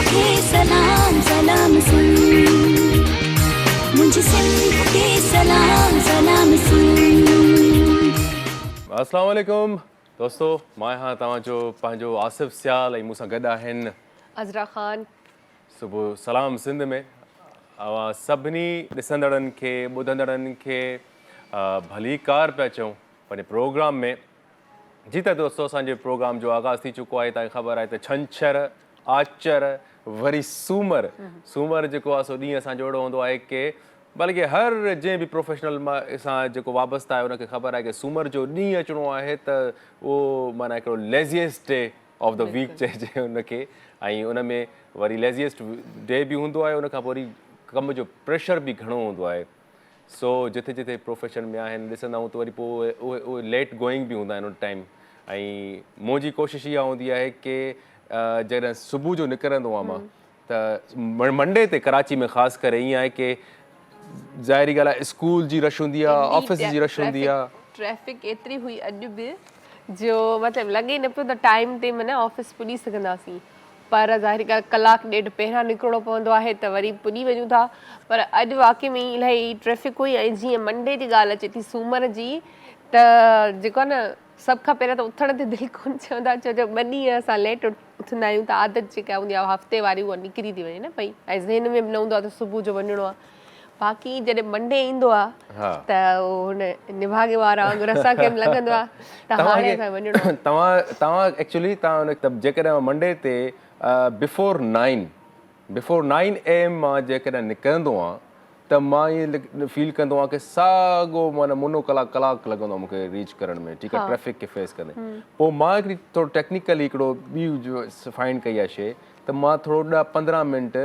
खे सलाम सलाम सुन, मुझे सिंध खे सलाम सलाम सुन। अस्सलाम वालेकुम दोस्तों, मां हाँ तव्हांजो पंहिंजो आसिफ़ सियाल ऐं मूंसां गॾु आहिनि अज़रा ख़ान। सुबुह सलाम सिंध में अवां सभिनी ॾिसंदड़नि खे ॿुधंदड़नि खे भली कार पिया चऊं पंहिंजे प्रोग्राम में। जी त दोस्तों, असांजे प्रोग्राम जो आगाज़ थी चुको आहे। तव्हांखे ख़बर आहे त छंछरु आचर वरी सूमर जेको आहे सो ॾींहुं असांजो अहिड़ो हूंदो आहे की बल्कि हर जंहिं बि प्रोफेशनल सां जेको वाबस्ता आहे उनखे ख़बर आहे की सूमर जो ॾींहुं अचिणो आहे त उहो माना हिकिड़ो लेज़ीएस्ट डे ऑफ द वीक चइजे उनखे। ऐं उन में वरी लेज़ीएस्ट डे बि हूंदो आहे, उनखां पोइ वरी कम जो प्रेशर बि घणो हूंदो आहे। सो जिथे जिथे प्रोफेशन में आहिनि ॾिसंदा आहियूं त वरी पोइ उहे लेट गोइंग बि हूंदा आहिनि उन टाइम। ऐं मुंहिंजी कोशिशि इहा हूंदी आहे की जॾहिं सुबुह जो निकिरंदो आहियां मां त मंडे ते कराची में ख़ासि करे ईअं आहे की ज़ाहिरी ॻाल्हि आहे स्कूल जी रश हूंदी आहे, ऑफिस जी रश हूंदी आहे। ट्रैफिक एतिरी हुई अॼु बि जो मतिलबु लॻे न पियो त टाइम ते माना ऑफिस पुॼी सघंदासीं, पर ज़ाहिरी ॻाल्हि कलाकु ॾेढ पहिरां निकिरणो पवंदो आहे त वरी पुॼी वञूं था। पर अॼु वाक़ई में इलाही ट्रैफिक हुई। ऐं जीअं मंडे जी ॻाल्हि अचे थी सूमर जी, त जेको आहे न सभ खां पहिरियों त उथण ते दिलि कोन चवंदा, छो जो 2 ॾींहं असां लेट उथंदा आहियूं त आदत जेका हूंदी आहे हफ़्ते वारी उहा निकिरी थी वञे न पई, ऐं ज़हन में बि न हूंदो आहे त सुबुह जो वञिणो आहे। बाक़ी जॾहिं मंडे ईंदो आहे त हुन निभागे वारा वांगुरु असांखे बि लॻंदो आहे त हाणे असां वञिणो आहे। तव्हां एक्चुअली तव्हां जेकॾहिं मंडे ते बिफोर 9 AM मां जेकॾहिं निकिरंदो आहियां त मां ईअं फील कंदो आहियां की साॻो माना मुनो कलाकु लॻंदो आहे मूंखे रीच करण में, ठीकु आहे, ट्रैफिक खे फेस कंदे। पोइ मां हिकिड़ी थोरो टेक्निकली हिकिड़ो ॿी फाइंड कई आहे शइ त मां थोरो 10-15 मिंट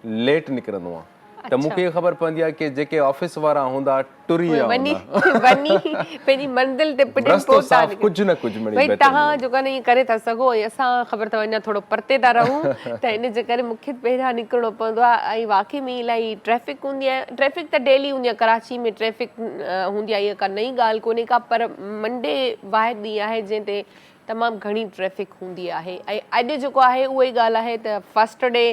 लेट निकिरंदो आहियां त मूंखे इहा ख़बर पवंदी आहे की जेके ऑफिस वारा हूंदा टुरी वञी पंहिंजी मंज़िल ते कुझु न कुझु भई तव्हां जेको आहे न ईअं करे था सघो, ऐं असां ख़बर अथव अञा थोरो परते था रहूं त इन जे करे मूंखे पहिरियां निकिरणो पवंदो आहे। ऐं वाक़ई में इलाही ट्रैफिक हूंदी आहे। ट्रैफिक त डेली हूंदी आहे, कराची में ट्रैफिक हूंदी आहे, इहा का नई ॻाल्हि कोन्हे का, पर मंडे वाहिद ॾींहुं आहे जंहिं ते तमामु घणी ट्रैफिक हूंदी आहे। ऐं अॼु जेको आहे उहा ई ॻाल्हि आहे त first day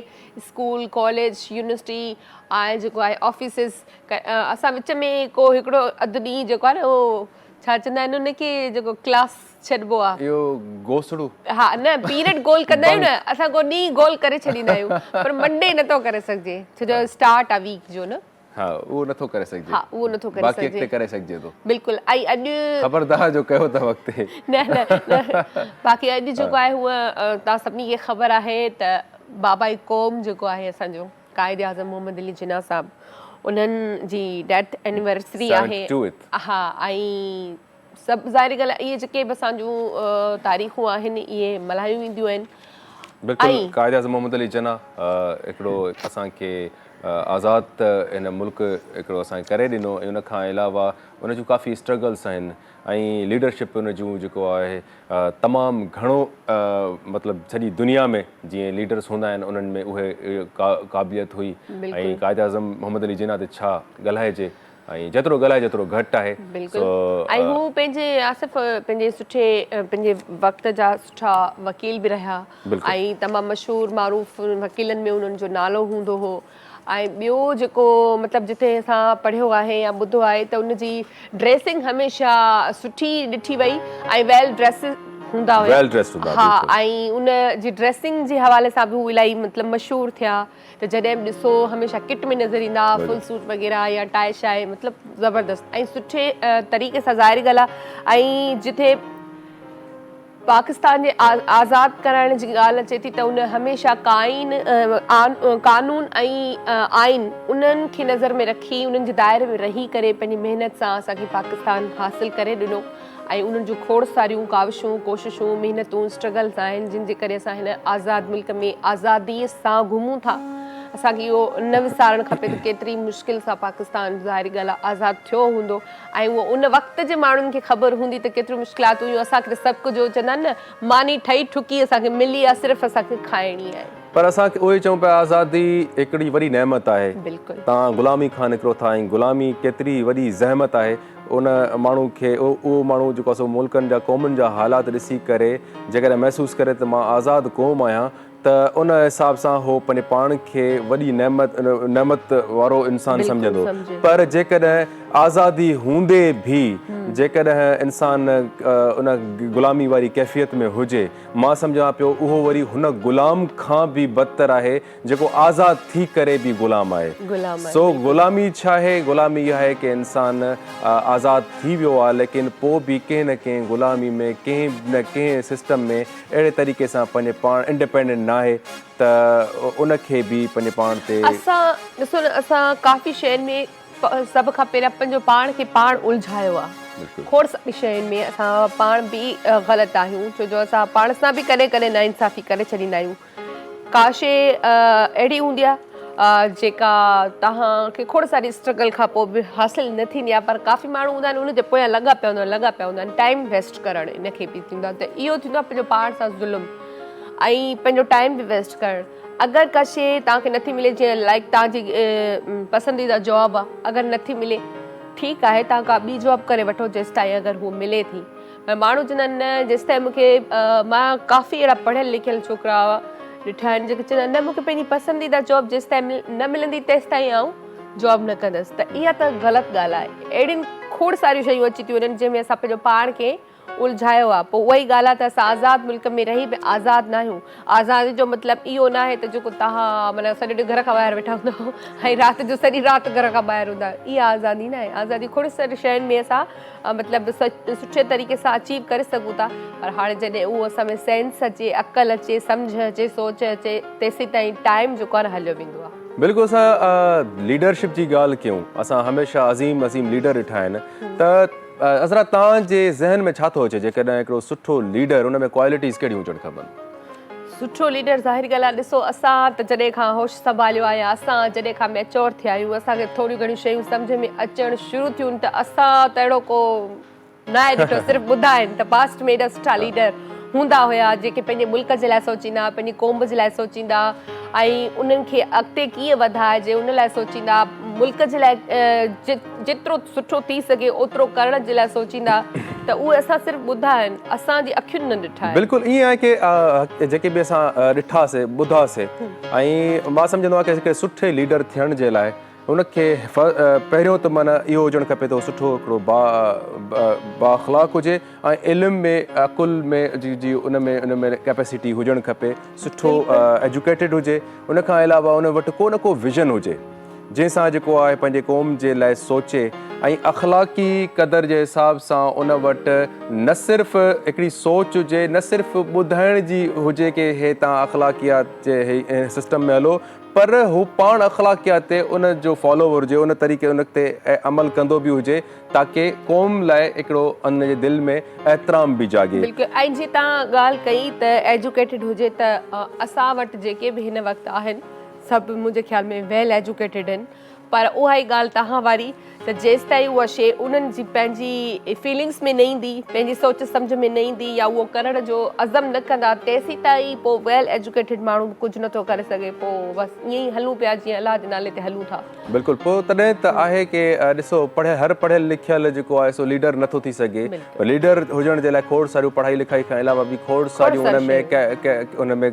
school college university आहे, जेको आहे ऑफिसिस, असां विच में को हिकिड़ो अधु ॾींहुं जेको आहे न उहो छा चवंदा आहिनि उनखे जेको क्लास छॾिबो आहे, इहो गोसड़ू, हा न पीरियड गोल कंदा आहियूं न असां, को ॾींहुं गोल करे छॾींदा आहियूं, पर मंडे नथो करे सघिजे छो जो स्टार्ट आहे वीक जो न। हा उहो नथो करे सघिजे, हा उहो नथो करे बाक़ी सघिजे, अॻिते करे सघिजे थो बिल्कुलु। ऐं अॼु ख़बरदार जो कयो था वक़्ते न बाक़ी अॼु जेको आहे हूअ तव्हां सभिनी खे ख़बर आहे त बाबा ई क़ौम जेको आहे असांजो काइदे आज़म मोहम्मद अली जिन्ना साहब, उन्हनि जी डेथ एनिवर्सरी आहे। हा, ऐं सभु ज़ाहिरी ॻाल्हि आहे इहे जेके बि असांजूं तारीख़ूं आहिनि इहे मल्हायूं वेंदियूं आहिनि। बिल्कुलु काइदे आज़म मोहम्मद अली जिन्ना हिकिड़ो असांखे आज़ादु हिन मुल्क हिकिड़ो असांखे करे ॾिनो, ऐं उनखां अलावा उन जूं काफ़ी स्ट्रगल्स आहिनि ऐं लीडरशिप उन जूं जेको आहे तमामु घणो मतिलबु सॼी दुनिया में जीअं लीडर्स हूंदा आहिनि उन्हनि में उहे क़ाबिलियत हुई। ऐं काइदे आज़म मोहम्मद अली जिन्ना ते छा ॻाल्हाइजे, ऐं जेतिरो ॻाल्हाए जेतिरो घटि आहे। ऐं हू पंहिंजे आसिफ़ पंहिंजे सुठे पंहिंजे वक़्त जा सुठा वकील बि रहिया ऐं तमामु मशहूरु मारूफ़ वकीलनि में उन्हनि जो नालो हूंदो हो। ऐं ॿियो जेको मतिलबु जिथे असां पढ़ियो आहे या ॿुधो आहे त उनजी ड्रेसिंग हमेशह सुठी ॾिठी वई ऐं वेल ड्रेस हूंदा हुआ। हा, ऐं उन जी ड्रेसिंग जे हवाले सां बि हू इलाही मतिलबु मशहूरु थिया, त जॾहिं बि ॾिसो हमेशह किट में नज़र ईंदा, फुल सूट वग़ैरह या टाई शाई, मतिलबु ज़बरदस्त ऐं सुठे तरीक़े सां ज़ाहिरी ॻाल्हि आहे। ऐं जिथे पाकिस्तान जे आज़ादु करण जी ॻाल्हि अचे थी त उन हमेशह कानून ऐं आइन उन्हनि खे नज़र में रखी उन्हनि जे दाइरे में रही करे पंहिंजी महिनत सां असांखे पाकिस्तान हासिलु करे ॾिनो। ऐं उन्हनि जूं खोड़ सारियूं काविशूं कोशिशूं महिनतूं स्ट्रगल्स आहिनि जिन जे करे असां हिन आज़ादु मुल्क में आज़ादीअ सां घुमूं था। असांखे इहो न विसारणु खपे त केतिरी मुश्किल सां पाकिस्तान ज़ाहिरी ॻाल्हि आहे आज़ादु थियो हूंदो ऐं उहो उन वक़्त जे माण्हुनि खे ख़बर हूंदी त केतिरियूं मुश्किलातूं हुयूं। असांखे सभु कुझु चवंदा आहिनि न मानी ठही ठुकी असांखे मिली आहे, सिर्फ़ु असांखे खाइणी आहे। पर असांखे उहे चऊं पिया आज़ादी हिकिड़ी वॾी नेमत आहे, तव्हां ग़ुलामी खां निकिरो था ऐं ग़ुलामी केतिरी वॾी ज़हमत आहे। उन माण्हू खे उहो माण्हू जेको आहे सो मुल्कनि जा क़ौमुनि जा हालात ॾिसी करे जेकॾहिं महसूसु करे त मां आज़ादु क़ौम आहियां त उन हिसाब सां हो पंहिंजे पाण खे वॾी नेमत वारो इंसानु सम्झंदो। सम्झे। पर जेकॾहिं आज़ादी हूंदे बि जेकॾहिं इंसानु उन ग़ुलामी वारी कैफ़ियत में हुजे, मां सम्झां पियो उहो वरी हुन ग़ुलाम खां बि बदतर आहे जेको आज़ाद थी करे बि ग़ुलाम आहे। सो ग़ुलामी छा आहे? ग़ुलामी इहा आहे कि इंसानु आज़ाद थी वियो आहे, लेकिन पोइ बि कंहिं न कंहिं ग़ुलामी में कंहिं न कंहिं सिस्टम में अहिड़े तरीक़े सां पंहिंजे पाण इंडिपेंडेंट न आहे त उनखे बि पंहिंजे पाण ते असां ॾिसो न, असां काफ़ी शयुनि में सभ खां पहिरियां पंहिंजो पाण खे पाण उलझायो आहे। खोड़ सारी शयुनि में असां पाण बि ग़लति आहियूं, छो जो असां पाण सां बि कॾहिं कॾहिं नाइंसाफ़ी करे छॾींदा आहियूं। का शइ अहिड़ी हूंदी आहे जेका तव्हांखे खोड़ सारी स्ट्रगल खां पोइ बि हासिलु न थींदी आहे, पर काफ़ी माण्हू हूंदा आहिनि उनजे पोयां लॻा पिया हूंदा आहिनि टाइम वेस्ट करणु, इनखे बि थींदो आहे। त इहो थींदो आहे पंहिंजो पाण सां ज़ुल्म ऐं पंहिंजो टाइम बि वेस्ट करणु। अगरि का शइ तव्हांखे नथी मिले, जीअं लाइक तव्हांजी पसंदीदा जॉब आहे, अगरि नथी मिले ठीकु आहे, तव्हां का ॿी जॉब करे वठो जेसि ताईं अगरि हू मिले थी। पर माण्हू चवंदा आहिनि न, जेसि ताईं मूंखे मां काफ़ी अहिड़ा पढ़ियल लिखियल छोकिरा ॾिठा आहिनि जेके चवंदा आहिनि न, मूंखे पंहिंजी पसंदीदा जॉब जेसि ताईं न मिलंदी तेसि ताईं आउं जॉब न कंदसि। त इहा त ग़लति ॻाल्हि आहे। अहिड़ियुनि खोड़ सारियूं शयूं अची थियूं वञनि जंहिंमें असां पंहिंजो पाण खे उलझायो आहे। पोइ उहा ई ॻाल्हि आहे त असां आज़ादु मुल्क में रही बि आज़ादु न आहियूं। आज़ादी जो मतिलबु इहो न आहे त जेको तव्हां माना सॼो ॾींहुं घर खां ॿाहिरि वेठा हूंदा ऐं राति जो सॼी राति घर खां ॿाहिरि हूंदा, इहा आज़ादी न आहे। आज़ादी खोड़ सारी शयुनि में असां मतिलबु सुठे तरीक़े सां अचीव करे सघूं था, पर हाणे जॾहिं उहो असां में सेंस अचे, अक़ल अचे, सम्झ अचे, सोच अचे, तेसीं ताईं टाइम जेको आहे न हलियो वेंदो आहे। बिल्कुलु। असां लीडरशिप जी ॻाल्हि कयूं, असां हमेशह अज़ीम लीडर ॾिठा आहिनि, त अज़रा तव्हांजे ज़हन में छा थो अचे जेकॾहिं हिकिड़ो सुठो लीडर, उन में क्वालिटीज़ कहिड़ियूं हुजणु खपनि? सुठो लीडर ज़ाहिर ॻाल्हि आहे, ॾिसो असां त जॾहिं खां होश संभालियो आहे, असां जॾहिं खां मैच्योर थिया आहियूं, असांखे थोरियूं घणियूं शयूं सम्झ में अचणु शुरू थियूं त असां त अहिड़ो को न आहे ॾिठो, सिर्फ़ु ॿुधा आहिनि त पास्ट में एॾा सुठा लीडर हूंदा हुया जेके पंहिंजे मुल्क जे लाइ सोचींदा, पंहिंजी क़ौम जे लाइ सोचींदा ऐं उन्हनि खे अॻिते कीअं वधाइजे उन लाइ सोचींदा, मुल्क जे लाइ जेतिरो सुठो थी सघे ओतिरो करण जे लाइ सोचींदा। त उहे असां सिर्फ़ु ॿुधा आहिनि, असांजी अखियुनि न ॾिठा आहिनि। बिल्कुलु ईअं आहे कि जेके बि असां ॾिठासीं, ॿुधासीं, ऐं मां सम्झंदो आहियां कि हिकिड़े सुठे लीडर थियण जे लाइ उनखे पहिरियों त माना इहो हुजणु खपे त सुठो हिकिड़ो बाअख़लाक़ हुजे ऐं इल्म में, अक़ुल में जी उन में कैपेसिटी हुजणु खपे, सुठो एजुकेटेड हुजे। उनखां अलावा उन वटि को न को विज़न हुजे जंहिंसां जेको आहे पंहिंजे क़ौम जे लाइ सोचे ऐं अख़लाक़ी क़दर जे हिसाब सां उन वटि न सिर्फ़ु हिकिड़ी सोच हुजे, न सिर्फ़ु ॿुधाइण जी हुजे कि हे तव्हां अख़लाक़ियात जे सिस्टम में हलो, पर हू पाण अख़लाक़ियात ते उन जो फॉलोवर हुजे, उन तरीक़े उन ते अमल कंदो बि हुजे ताकी क़ौम लाइ हिकिड़ो उन जे दिलि में एतिराम बि जागे। बिल्कुलु। ऐं जीअं तव्हां ॻाल्हि कई त एजुकेटेड हुजे, त असां वटि जेके बि हिन वक़्तु आहिनि सभु मुंहिंजे ख़्याल में वेल एजुकेटेड आहिनि, पर उहा ई ॻाल्हि तव्हां वारी त जेसि ताईं उहा शइ उन्हनि जी पंहिंजी फीलिंग्स में न ईंदी, पंहिंजी सोच सम्झ में न ईंदी या उहो करण जो अज़म न कंदा, तेसीं ताईं पोइ वेल एजुकेटेड माण्हू कुझु नथो करे सघे। पोइ बसि ईअं ई हलूं पिया जीअं अलाह जे नाले ते हलूं था। बिल्कुलु। पोइ तॾहिं त आहे कि ॾिसो हर पढ़ियल लिखियल जेको आहे सो लीडर नथो थी सघे। लीडर हुजण जे लाइ खोड़ सारियूं पढ़ाई लिखाई खां अलावा बि खोड़ सारियूं उन में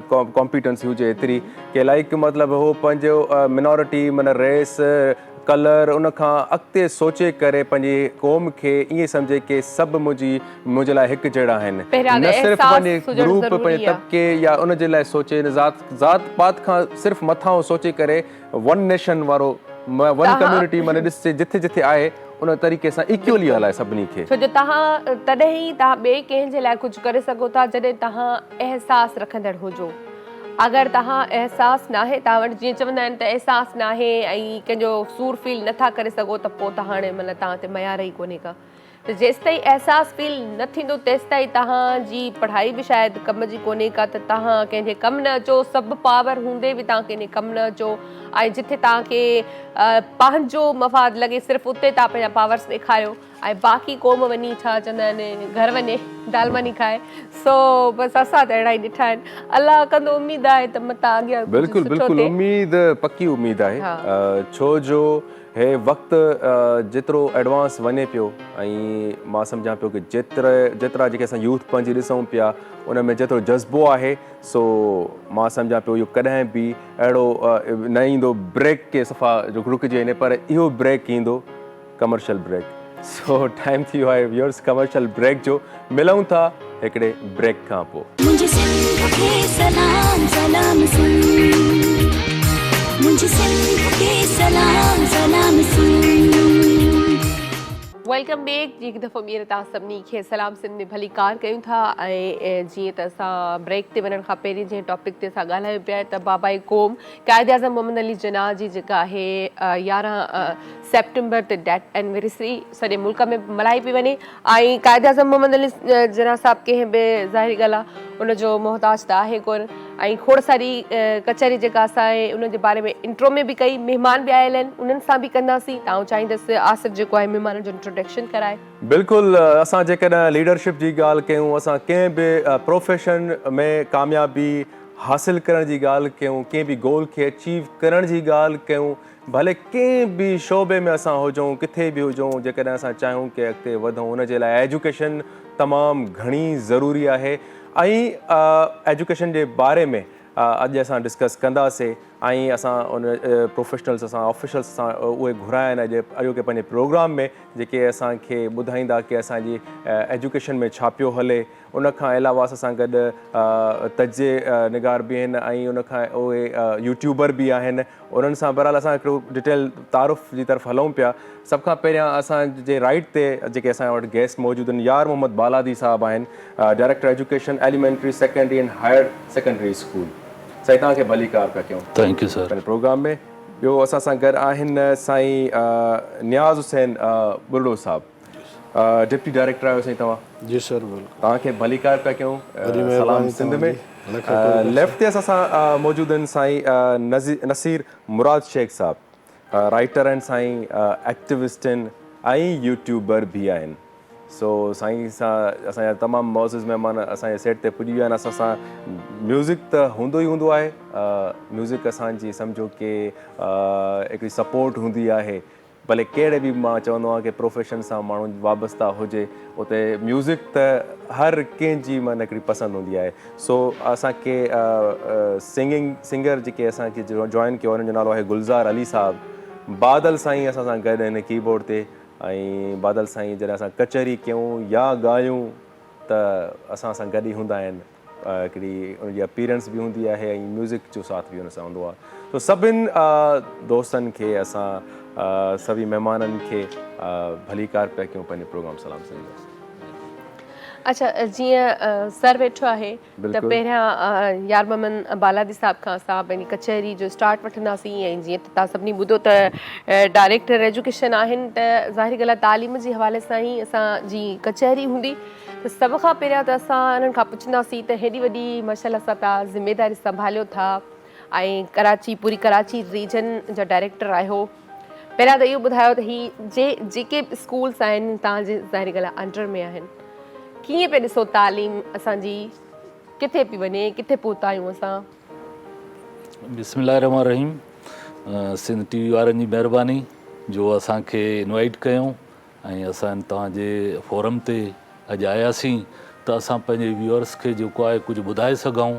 कॉम्पिटेंसी हुजे एतिरी कि लाइक मतिलबु हो पंहिंजो मिनोरिटी माना रेस कलर उनखां अॻिते सोचे करे पंहिंजी क़ौम खे ईअं सम्झे कि सभु मुंहिंजे लाइ हिकु जहिड़ा आहिनि, न सिर्फ़ु पंहिंजे ग्रुप, पंहिंजे तबिके या उन जे लाइ सोचे ज़ात पात खां सिर्फ़ु मथां सोचे करे वन नेशन वारो, वन कम्युनिटी माना ॾिसजे जिथे जिथे आहे उन तरीक़े सां इक्वली हलाए सभिनी खे। छो जो तव्हां तॾहिं ई तव्हां ॿिए कंहिंजे लाइ कुझु करे सघो था जॾहिं तव्हां अहसासु रखंदड़ हुजो। अगरि तव्हां अहसासु नाहे, तव्हां वटि जीअं चवंदा आहिनि त अहसासु नाहे ऐं कंहिंजो सूर फील नथा करे सघो त पोइ त हाणे माना तव्हां ते मयार ई कोन्हे का। त जेसि ताईं अहसासु फील न थींदो तेसि ताईं तव्हांजी पढ़ाई बि शायदि कम जी कोन्हे का, त तव्हां कंहिंजे कमु न अचो, सभु पावर हूंदे बि तव्हां कंहिंजे कमु न अचो ऐं जिथे तव्हांखे पंहिंजो मफ़ाद लॻे सिर्फ़ु उते तव्हां पंहिंजा पावर्स ॾेखारियो ऐं बाक़ी क़ौम वञी छा चवंदा आहिनि घर वञे दाल मानी खाए सो बसि असां त अहिड़ा ई ॾिठा आहिनि अलाह कंदो उमेद आहे त मतां अॻियां कुझु बिल्कुलु सुठो बिल्कुलु थिए। उमेद पकी उमेद आहे हा। छो जो हे वक़्तु जेतिरो एडवांस वञे पियो ऐं मां सम्झां पियो की जेतिरा जेके असां यूथ पंहिंजी ॾिसूं पिया उन में जेतिरो जज़्बो आहे सो मां सम्झां पियो इहो कॾहिं बि अहिड़ो न ईंदो ब्रेक के सफ़ा जो रुकिजे वञे पर इहो ब्रेक ईंदो कमर्शियल ब्रेक सो टाइम थी वियो आहे व्यूअर्स कमर्शियल ब्रेक जो मिलूं था हिकिड़े ब्रेक खां पोइ मुझे सिंध के सलाम सलाम सुन मुझे सिंध के सलाम सलाम सुन वेलकम बैक जी हिकु दफ़ो ॿीहर तव्हां सभिनी खे सलाम सिंध में भली कार कयूं था ऐं जीअं त असां ब्रेक ते वञण खां पहिरीं जंहिं टॉपिक ते असां ॻाल्हायूं पिया त बाबा क़ौम क़ाइद आज़म मोहम्मद अली जिन्ना जी जेका आहे 11 सेप्टेम्बर ते डेथ एनिवर्सरी सॼे मुल्क में मल्हाई पई वञे ऐं क़ाइद आज़म मोहम्मद अली जिन्ना साहिबु कंहिं बि ज़ाहिरी ॻाल्हि आहे उनजो मोहताज त आहे कोन ऐं खोड़ सारी कचहरी जेका असां उनजे बारे में इंट्रो में बि कई महिमान बि आयल आहिनि उन्हनि सां बि कंदासीं तव्हां चाहींदसि आसिफ़ जेको आहे महिमाननि जो इंट्रोडक्शन कराए। बिल्कुलु असां जेकॾहिं लीडरशिप जी ॻाल्हि कयूं असां कंहिं बि प्रोफेशन में कामयाबी हासिलु करण जी ॻाल्हि कयूं कंहिं बि गोल खे अचीव करण जी ॻाल्हि कयूं भले कंहिं बि शोबे में असां हुजूं किथे बि हुजूं जेकॾहिं असां चाहियूं की अॻिते वधूं उन जे लाइ एजुकेशन तमामु घणी ज़रूरी आहे ऐं एजुकेशन जे बारे में अॼु असां डिस्कस कंदासीं ऐं असां उन प्रोफेशनल्स असां ऑफिशल्स सां उहे घुराया आहिनि अॼोके पंहिंजे प्रोग्राम में जेके असांखे ॿुधाईंदा की असांजी एजुकेशन में छा पियो हले उन खां अलावा असां गॾु तजे निगार बि आहिनि ऐं उन खां उहे यूट्यूबर बि आहिनि उन्हनि सां बहरहाल असां हिकिड़ो डिटेल तारुफ़ जी तरफ़ हलूं पिया सभ खां पहिरियां असांजे राइट ते जेके असां वटि गेस्ट मौजूदु आहिनि यार मोहम्मद बालादी साहिबु आहिनि director education elementary secondary and higher secondary school साईं तव्हांखे भली कार पिया कयूं थैंक यू सर प्रोग्राम में ॿियो असां सां गॾु आहिनि साईं नियाज़ हुसैन बुर्डो साहिबु डिप्टी डायरेक्टर आहियो साईं तव्हां जी सर बिल्कुलु तव्हांखे भली कार पिया कयूं सलाम सिंध में लेफ्ट ते असां सां मौजूदु आहिनि साईं नसीर मुराद शेख साहिबु राइटर आहिनि साईं एक्टिविस्ट आहिनि ऐं यूट्यूबर बि आहिनि सो साईं सां असांजा तमामु मौज़ूज़ महिमान असांजे सेट ते पुॼी विया आहिनि असां सां म्यूज़िक त हूंदो ई हूंदो आहे म्यूज़िक असांजी सम्झो की हिकिड़ी सपोर्ट हूंदी आहे भले कहिड़े बि मां चवंदो आहियां की प्रोफेशन सां माण्हू वाबस्ता हुजे उते म्यूज़िक त हर कंहिंजी मन हिकिड़ी पसंदि हूंदी आहे सो असांखे सिंगर जेके असांखे जॉइन कयो हुननि जो नालो आहे गुलज़ार अली साहिबु बादल साईं असां सां गॾु आहिनि कीबोर्ड ते ऐं बादल साईं जॾहिं असां कचहरी कयूं या ॻायूं त असां सां गॾु ई हूंदा आहिनि हिकिड़ी उनजी अपीरेंस बि हूंदी आहे ऐं म्यूज़िक जो साथ बि हुन सां हूंदो आहे तो सभिनि दोस्तनि खे असां सभी महिमाननि खे भली कार पिया कयूं पंहिंजे प्रोग्राम सलाम सिंध। अच्छा जीअं सर वेठो आहे त पहिरियां यार मोहम्मद बालादी साहिब खां असां पंहिंजी कचहरी जो स्टार्ट वठंदासीं ऐं जीअं त तव्हां सभिनी ॿुधो त डायरेक्टर एजुकेशन आहिनि त ज़ाहिरी ॻाल्हि आहे तालीम जे हवाले सां ई असांजी कचहरी हूंदी त सभ खां पहिरियां त असां हिननि खां पुछंदासीं त हेॾी वॾी मशाल सां तव्हां ज़िमेदारी संभालियो था ऐं कराची पूरी कराची रीजन जा डायरेक्टर आहियो पहिरियां त इहो ॿुधायो त हीअ जेके स्कूल्स आहिनि तव्हांजे ज़ाहिरी ॻाल्हि आहे अंडर में आहिनि कीअं पिया ॾिसो तालीम असांजी किथे पई वञे किथे पहुता आहियूं असां। बिस्मिल्लाह रहमान रहीम सिंध टीवी वारनि जी महिरबानी जो असांखे इनवाइट कयूं ऐं असां तव्हांजे फोरम ते अॼु आयासीं त असां पंहिंजे व्यूअर्स खे जेको आहे कुझु ॿुधाए सघूं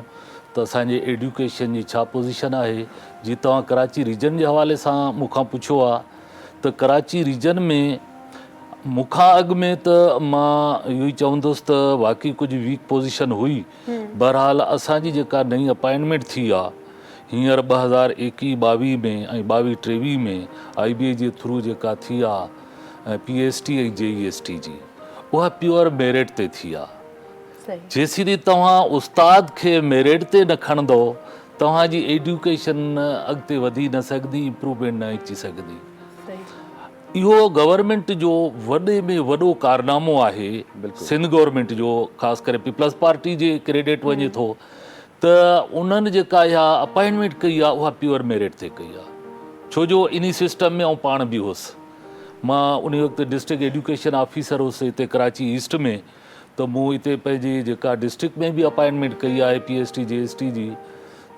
त असांजे एडुकेशन जी छा पोज़ीशन आहे जीअं तव्हां कराची रीजन जे हवाले सां मूंखां पुछियो आहे त कराची रीजन में मूंखां अॻु में त मां इहो ई चवंदुसि त वाक़ई कुझु वीक पोज़ीशन हुई बहरहाल असांजी जेका नई अपॉइंटमेंट थी आहे हींअर 2021-22 में ऐं 22-23 में IBA जे थ्रू जेका थी आहे PST ऐं JEST जी उहा प्योर मेरिट ते थी आहे जेसिताईं तव्हां उस्ताद खे मेरिट ते न खणंदो तव्हांजी एजुकेशन अॻिते वधी न सघंदी इम्प्रूवमेंट न अची सघंदी इहो गवर्नमेंट जो वॾे में वॾो कारनामो आहे सिंध गवर्नमेंट जो ख़ासि करे पीपल्स पार्टी जे क्रेडिट वञे थो त उन्हनि जेका इहा अपॉइंटमेंट कई आहे उहा प्योर मेरिट ते कई आहे छो जो इन सिस्टम में पाण बि हुउसि मां उन वक़्तु डिस्ट्रिक्ट एजुकेशन ऑफिसर हुउसि हिते कराची ईस्ट में, त मूं हिते पंहिंजी जेका डिस्ट्रिक्ट में बि अपॉइंटमेंट कई आहे PhD JST जी,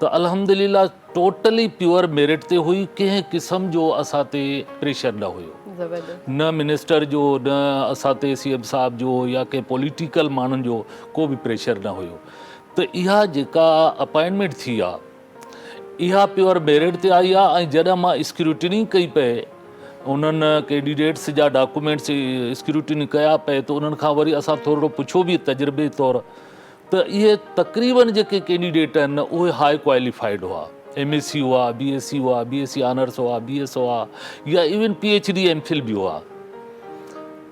त अल्हम्दुलिल्लाह टोटली प्योर मेरिट ते हुई, कंहिं क़िस्म जो असां ते प्रेशर न हुयो, ज़बरदस्त। न मिनिस्टर जो, न असां ते CM साहब जो या कंहिं पॉलिटिकल माण्हुनि जो को बि प्रेशर न हुयो। त इहा जेका अपॉइंटमेंट थी आहे इहा प्योर मेरिट ते आई आहे। ऐं जॾहिं मां स्क्रूटिनी कई पए, उन्हनि कैंडिडेट्स जा डॉक्यूमेंट्स स्क्रूटिनी कया पए, त उन्हनि खां वरी असां थोरो पुछो बि तजुर्बे तौरु, त इहे तक़रीबन जेके कैंडिडेट आहिनि उहे हाई क्वालिफाइड हुआ, MSc हुआ, BSc हुआ, BSc ऑनर्स हुआ, BS हुआ, या इवन PhD MPhil बि हुआ।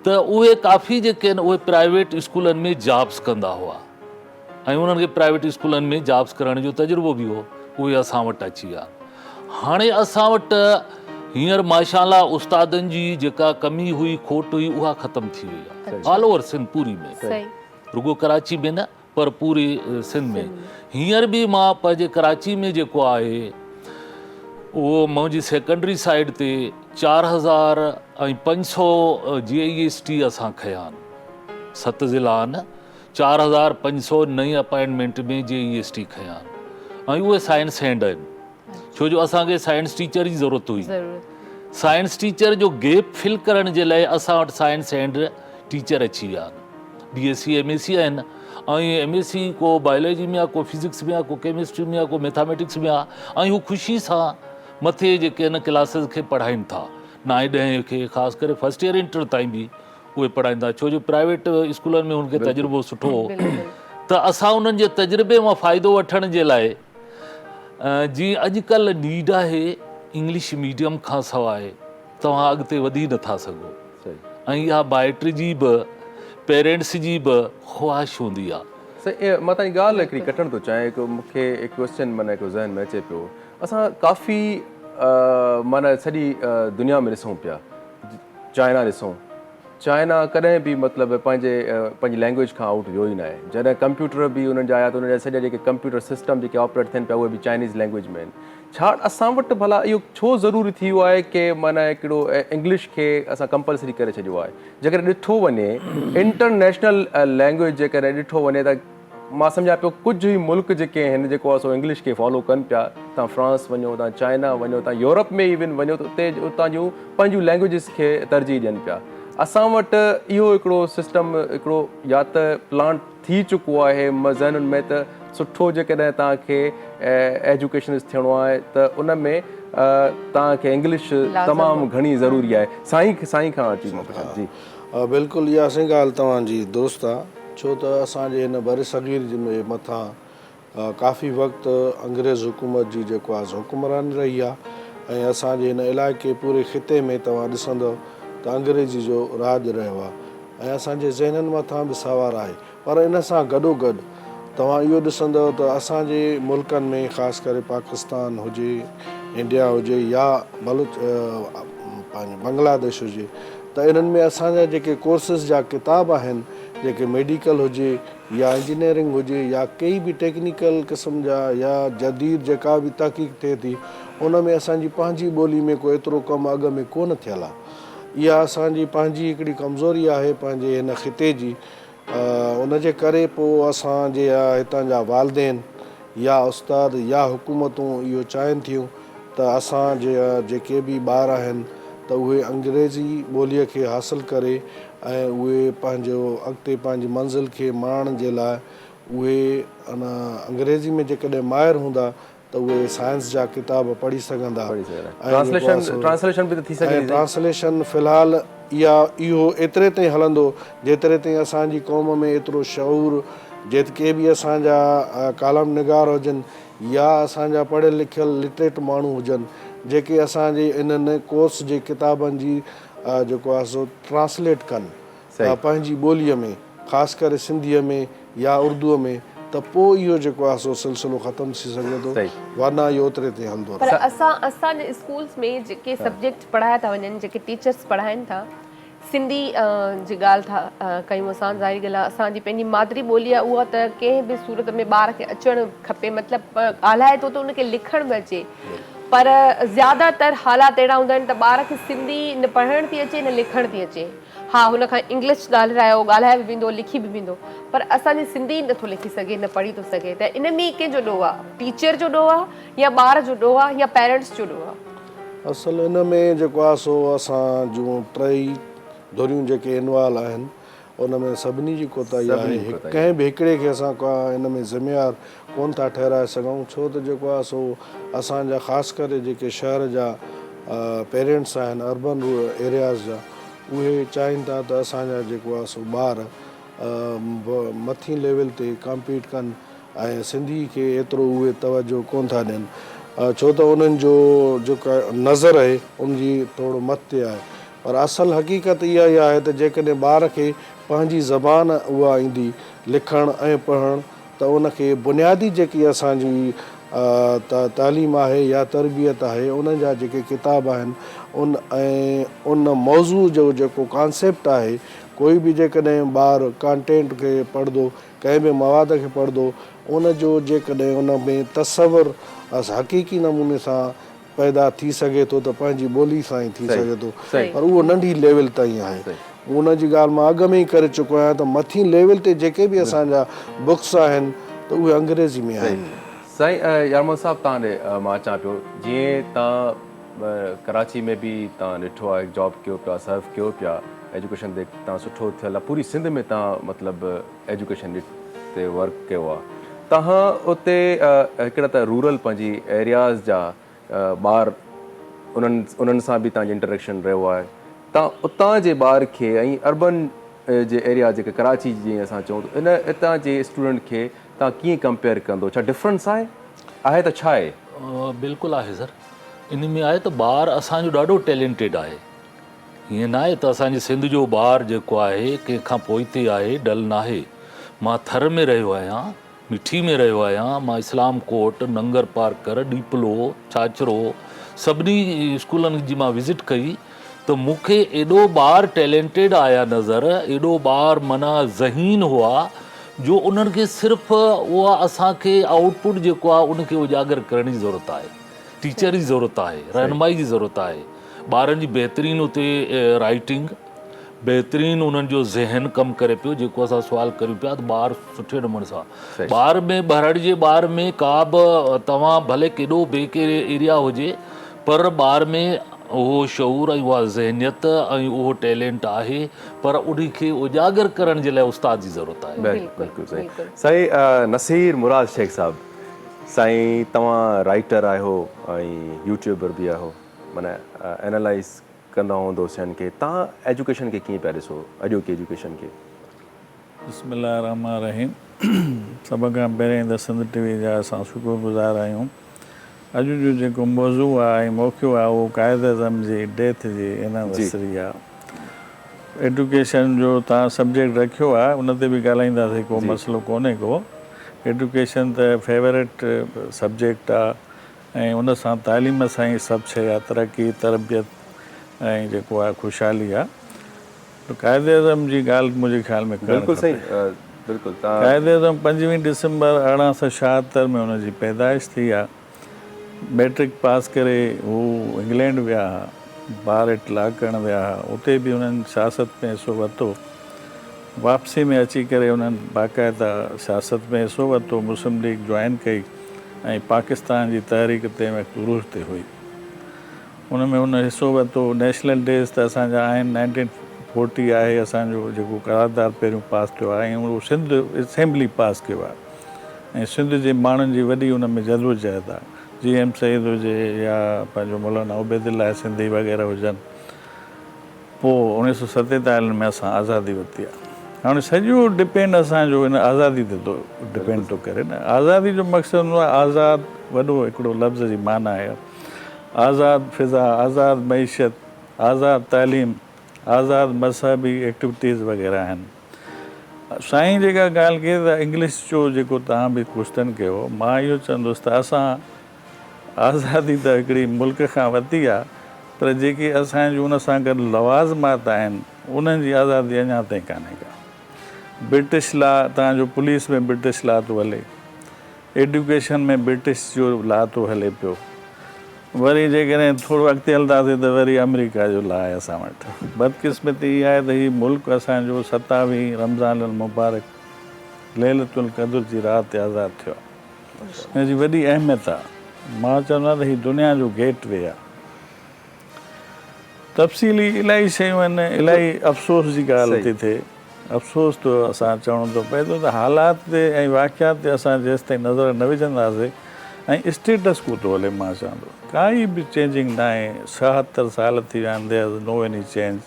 त उहे काफ़ी जेके आहिनि उहे प्राइवेट स्कूलनि में जॉब्स कंदा हुआ, ऐं उन्हनि खे प्राइवेट स्कूलनि में जॉब्स करण जो तजुर्बो बि हो, उहे असां वटि अची विया। हाणे असां वटि हींअर माशाअल्लाह उस्तादनि जी जेका कमी हुई, खोट हुई, उहा ख़तमु थी वई आहे ऑल ओवर सिंध पूरी में, सही। रुगो कराची में न पर पूरे सिंध में। हींअर बि मां पंहिंजे कराची में जेको आहे उहो मुंहिंजी सेकेंडरी साइड ते 4500 GIST असां खया आहिनि, 7 ज़िला आहिनि, 4500 नई अपॉइंटमेंट में GIST खया आहिनि, ऐं उहे साइंस हैंड आहिनि, छो जो असांखे साइंस टीचर जी ज़रूरत हुई। साइंस टीचर जो गैप फिल करण जे लाइ असां वटि साइंस हैंड टीचर अची विया आहिनि, BSc MSc आहिनि, ऐं MSc को बायोलॉजी में आहे, को फिज़िक्स में आहे, को केमिस्ट्री में आहे, को मैथमेटिक्स में आहे, ऐं हू ख़ुशी सां मथे जेके आहिनि क्लासिस खे पढ़ाइनि था, 9 10 खे, ख़ासि करे फर्स्ट ईयर इंटर ताईं बि उहे पढ़ाईंदा, छो जो प्राइवेट स्कूलनि में हुनखे तजुर्बो सुठो हो। त असां उन्हनि जे तजुर्बे मां फ़ाइदो वठण जे लाइ जीअं अॼुकल्ह नीड आहे इंग्लिश मीडियम खां सवाइ तव्हां अॻिते वधी नथा सघो, ऐं इहा माइट जी बि पेरेंट्स जी बि ख़्वाहिश हूंदी आहे। सही, मां तव्हांजी ॻाल्हि हिकिड़ी कटणु थो चाहियां, हिकु मूंखे हिकु क्वेश्चन माना हिकु ज़हन में अचे पियो। असां काफ़ी माना सॼी दुनिया में ॾिसूं पिया, चाइना ॾिसूं, चाइना कॾहिं बि मतिलबु पंहिंजी लैंग्वेज खां आउट वियो ई न आहे। जॾहिं कंप्यूटर बि उन्हनि जा आया त उन्हनि जा सॼा जेके कंप्यूटर सिस्टम जेके ऑपरेट थियनि पिया उहे बि चाइनीज़ लैंग्वेज में आहिनि। छा असां वटि भला इहो छो ज़रूरी थी वियो आहे की माना हिकिड़ो इंग्लिश खे असां कंपलसरी करे छॾियो आहे? जेकॾहिं ॾिठो वञे इंटरनेशनल लैंग्वेज जेकॾहिं ॾिठो वञे त मां सम्झा पियो कुझु ई मुल्क जेके आहिनि जेको आहे सो इंग्लिश खे फॉलो कनि पिया। तव्हां फ्रांस वञो, तव्हां चाइना वञो, तव्हां यूरोप में इवन वञो त उते उतां जूं पंहिंजूं लैंग्वेजिस खे तरजीह ॾियनि पिया। असां वटि इहो हिकिड़ो सिस्टम हिकिड़ो या त प्लांट थी चुको आहे ज़हनुनि में त सुठो जेकॾहिं तव्हांखे एजुकेशनिस्ट थियणो आहे त उन में तव्हांखे इंग्लिश तमामु घणी ज़रूरी आहे। साईं खां अची मां पुछां जी। बिल्कुलु इहा असांजी ॻाल्हि तव्हांजी दुरुस्त आहे, छो त असांजे हिन बर सग़ीर जे मथां काफ़ी वक़्तु अंग्रेज़ हुकूमत जी जेको आहे हुकुमरानी रही आहे, ऐं असांजे हिन इलाइक़े पूरे ख़िते में तव्हां ॾिसंदव त अंग्रेज़ी जो राज रहियो आहे, ऐं असांजे ज़हननि मथां बि सवार आहे। पर इन सां गॾोगॾु तव्हां इहो ॾिसंदव त असांजे मुल्कनि में ख़ासि करे पाकिस्तान हुजे, इंडिया हुजे या पंहिंजो बांग्लादेश हुजे, त इन्हनि में असांजा जेके कोर्सिस जा किताब आहिनि, जेके मेडिकल हुजे या इंजीनियरिंग हुजे या कई बि टेक्निकल क़िस्म जा या जदीद जेका बि तहक़ीक़ थिए थी, उन में असांजी पंहिंजी ॿोली में को एतिरो कमु अॻ में कोन थियल आहे। इहा असांजी पंहिंजी हिकिड़ी कमज़ोरी आहे पंहिंजे हिन ख़िते जी। उनजे करे पोइ असांजे हितां जा वालदेन या उस्ताद या हुकूमतूं इहो चाहिनि थियूं त असांजे जेके बि ॿार आहिनि त उहे अंग्रेज़ी ॿोलीअ खे हासिलु करे ऐं उहे पंहिंजो अॻिते पंहिंजी मंज़िल खे माणण जे लाइ उहे अंग्रेज़ी में जेकॾहिं माहिर हूंदा त उहे साइंस जा किताब पढ़ी सघंदा। ट्रांसलेशन फ़िलहालु इहो एतिरे ताईं हलंदो जेतिरे ताईं असांजी क़ौम में एतिरो शऊर, जेके बि असांजा कालम निगार हुजनि या असांजा पढ़ियल लिखियल लिटरेट माण्हू हुजनि, जेके असांजे इन्हनि कोर्स जे किताबनि जी जेको आहे सो ट्रांसलेट कनि पंहिंजी ॿोलीअ में, ख़ासि करे सिंधीअ में या उर्दूअ में, त पोइ इहो जेको आहे सो सिलसिलो ख़तमु थी सघे थो, वरना इहो ओतिरे ते हलंदो। पर असांजे स्कूल्स में जेके सब्जेक्ट पढ़ाया था वञनि, जेके टीचर्स पढ़ाइनि था, सिंधी जी ॻाल्हि था कयूं असां, ज़ाहिरी ॻाल्हि आहे असांजी पंहिंजी माद्री ॿोली आहे उहा त कंहिं बि सूरत में ॿार खे अचणु खपे, मतिलबु ॻाल्हाए थो त उनखे लिखण बि अचे। पर ज़्यादातर हालात अहिड़ा हूंदा आहिनि त ॿार खे सिंधी न पढ़णु थी अचे न लिखणु थी अचे। हा, हुन खां इंग्लिश ॻाल्हाए बि वेंदो, लिखी बि वेंदो, पर असांजी सिंधी नथो लिखी सघे न पढ़ी थो सघे। त इन में कंहिंजो ॾोह आहे? टीचर जो ॾोह आहे या ॿार जो ॾोह आहे या पेरेंट्स जो ॾोह आहे? असल इन में जेको आहे सो असां जूं टई धुरियूं जेके इनवॉल्व आहिनि उन में सभिनी जी कोताही आहे। कंहिं बि हिकिड़े खे असां का इन में ज़िम्मेवार कोन था ठहिराए सघूं, छो त जेको आहे सो असांजा ख़ासि करे जेके शहर जा पेरेंट्स आहिनि, अर्बन एरियाज़ जा, उहे चाहिनि था त असांजा जेको आहे सो ॿार मथीं लेवल ते कम्पीट कनि ऐं सिंधी खे एतिरो उहे तवजो कोन था ॾियनि, छो त उन्हनि जो जेका नज़र आहे उनजी थोरो मथे आहे। पर असल हक़ीक़त इहा ई आहे त जेकॾहिं ॿार खे पंहिंजी ज़बान उहा ईंदी लिखणु ऐं पढ़णु, त उनखे बुनियादी जेकी असांजी तालीम आहे या तरबियत आहे, उन जा जेके किताब आहिनि उन ऐं उन मौज़ू जो जेको कॉन्सेप्ट आहे, कोई बि जेकॾहिं ॿारु कंटेंट खे पढ़ंदो, कंहिं बि मवाद खे पढ़ंदो, उन जो जेकॾहिं उन में तसवुरु हक़ीक़ी नमूने सां पैदा थी सघे थो त पंहिंजी ॿोली सां ई थी सघे थो, पर उहो नंढी लेवल ताईं आहे। उन जी ॻाल्हि मां अॻु में ई करे चुको आहियां त मथीं लेवल ते जेके बि असांजा बुक्स आहिनि त उहे अंग्रेज़ी में आहिनि। साईं यारमो साहब, तव्हां ॾे मां अचां पियो, जीअं तव्हां कराची में बि तव्हां ॾिठो आहे, जॉब कयो पिया, सर्व कयो पिया, एजुकेशन ते तव्हां सुठो थियल आहे, पूरी सिंध में तव्हां मतिलबु एजुकेशन ते वर्क कयो आहे। तव्हां उते हिकिड़ा त रूरल पंहिंजी एरियाज़ जा ॿार उन्हनि सां बि तव्हांजो इंटरेक्शन रहियो आहे, तव्हां उतां जे ॿार खे ऐं अर्बन जे एरिया जेके कराची जीअं असां चऊं इन हितां जे स्टूडेंट खे तव्हां कीअं कंपेयर कंदो? छा डिफरेंस आहे त छा आहे? बिल्कुलु आहे सर, इन में आहे त ॿारु असांजो ॾाढो टैलेंटेड आहे। हीअं न आहे त असांजे सिंध जो ॿारु जेको आहे कंहिंखां पोइते आहे, डल न आहे। मां थर में रहियो आहियां, मिठी में रहियो आहियां, मां इस्लाम कोट, नंगर पार्कर, डीपलो, छाछरो, सभिनी स्कूलनि जी मां विज़िट कई, त मूंखे एॾो ॿार टैलेंटेड आया नज़र, एॾो ॿार माना ज़हीन हुआ जो उन्हनि खे सिर्फ़ु उहा असांखे आउटपुट जेको आहे उनखे उजागर करण जी ज़रूरत आहे, टीचर जी ज़रूरत आहे, रहनुमाई जी ज़रूरत आहे। ॿारनि जी बहितरीनु उते राइटिंग, बहितरीनु उन्हनि जो ज़हन कमु करे पियो, जेको असां सुवालु करियूं पिया त ॿार सुठे नमूने सां ॿार में ॿार जे ॿार में का बि तव्हां भले केॾो ॿिए कहिड़े एरिया हुजे, पर ॿार में उहो शऊर ऐं उहा ज़हनियत ऐं उहो टैलेंट आहे, पर उनखे उजागर करण जे लाइ उस्ताद जी ज़रूरत आहे। बिल्कुलु सही। साईं नसीर मुराद शेख साहब, साईं तव्हां राइटर आहियो ऐं यूट्यूबर बि आहियो, माना एनालाइज़ कंदा हूंदो शयुनि खे, तव्हां एजुकेशन खे कीअं पिया ॾिसो, अॼोकी एजुकेशन खे? बिस्मिल्लाह रहमान रहीम। सभ खां पहिरीं त सिंध टीवी जा असां शुक्रगुज़ार आहियूं। अॼु जो जेको मौज़ू आहे ऐं मौक़ियो आहे उहो क़ाइद आज़म जी डेथ जी एनिवर्सरी आहे। एडुकेशन जो तव्हां सब्जेक्ट रखियो आहे, उन ते बि ॻाल्हाईंदासीं, को मसइलो कोन्हे को। एडुकेशन त फेवरेट सब्जेक्ट आहे ऐं उन सां तालीम सां ई सभु शइ आहे, तरक़ी, तरबियत ऐं जेको आहे ख़ुशहाली आहे। त क़ाइद आज़म जी ॻाल्हि मुंहिंजे ख़्याल में बिल्कुलु सही, बिल्कुलु। क़ाइद आज़म 25 दिसंबर 1876 में हुनजी पैदाइश थी आहे। मैट्रिक पास करे हू इंग्लैंड विया हुआ, ॿार इतलाक करणु विया हुआ, उते बि हुननि सियासत में हिसो वरितो। वापसी में अची करे हुननि बाक़ाइदा सियासत में हिसो वरितो, मुस्लिम लीग जॉइन कई ऐं पाकिस्तान जी तहरीक ते उरूज ते हुई, उन में हुन हिसो वरितो। नेशनल डेज़ त असांजा आहिनि, 1940 आहे असांजो जेको करारदार पहिरियों पास थियो आहे ऐं उहो सिंध असेंबली पास कयो आहे ऐं सिंध जे माण्हुनि जी वॾी उन में जदोजहद आहे। GM सईद हुजे या पंहिंजो मौलाना उबैदुल्लाह सिंधी वग़ैरह हुजनि। पोइ 1947 में असां आज़ादी वरिती आहे। हाणे सॼो डिपेंड असांजो हिन आज़ादी ते थो डिपेंड थो करे न। आज़ादी जो मक़सदु हूंदो आहे, आज़ादु वॾो हिकिड़ो लफ़्ज़ जी माना आहे, आज़ादु फ़िज़ा, आज़ादु मईशत, आज़ादु तालीम, आज़ादु मज़हबी एक्टिविटीज़ वग़ैरह आहिनि। साईं जेका ॻाल्हि कई त इंग्लिश जो जेको तव्हां बि क्वेश्चन कयो, मां इहो चवंदुसि त असां आज़ादी त हिकिड़ी मुल्क खां वरिती आहे, पर जेके असांजो उन सां गॾु लवाज़मात आहिनि उन्हनि जी आज़ादी अञा ताईं कान्हे का। ब्रिटिश लॉ, तव्हांजो पुलिस में ब्रिटिश लॉ थो हले, एडुकेशन में ब्रिटिश जो लॉ थो हले पियो, वरी जेकॾहिं थोरो अॻिते हलंदासीं त वरी अमेरिका जो लाइ असां वटि बदकिस्मती इहा आहे त हीउ मुल्क असांजो 27 रमज़ान अल मुबारक लैलतुल क़द्र जी राति आज़ादु थियो आहे। हिन जी वॾी अहमियत आहे। मां चवंदो आहियां त हीउ दुनिया जो गेट वे आहे। तफ़सीली इलाही शयूं आहिनि, इलाही अफ़सोस जी ॻाल्हि थी थिए। अफ़सोस तो असां चवणो थो पए थो त हालात ते ऐं वाक़ियात ते असां जेसि ताईं नज़र न विझंदासीं ऐं स्टेटस को थो हले। मां चवां थो काई बि चेंजिंग न आहे। 77 साल थी विया आहिनि, there is no any change.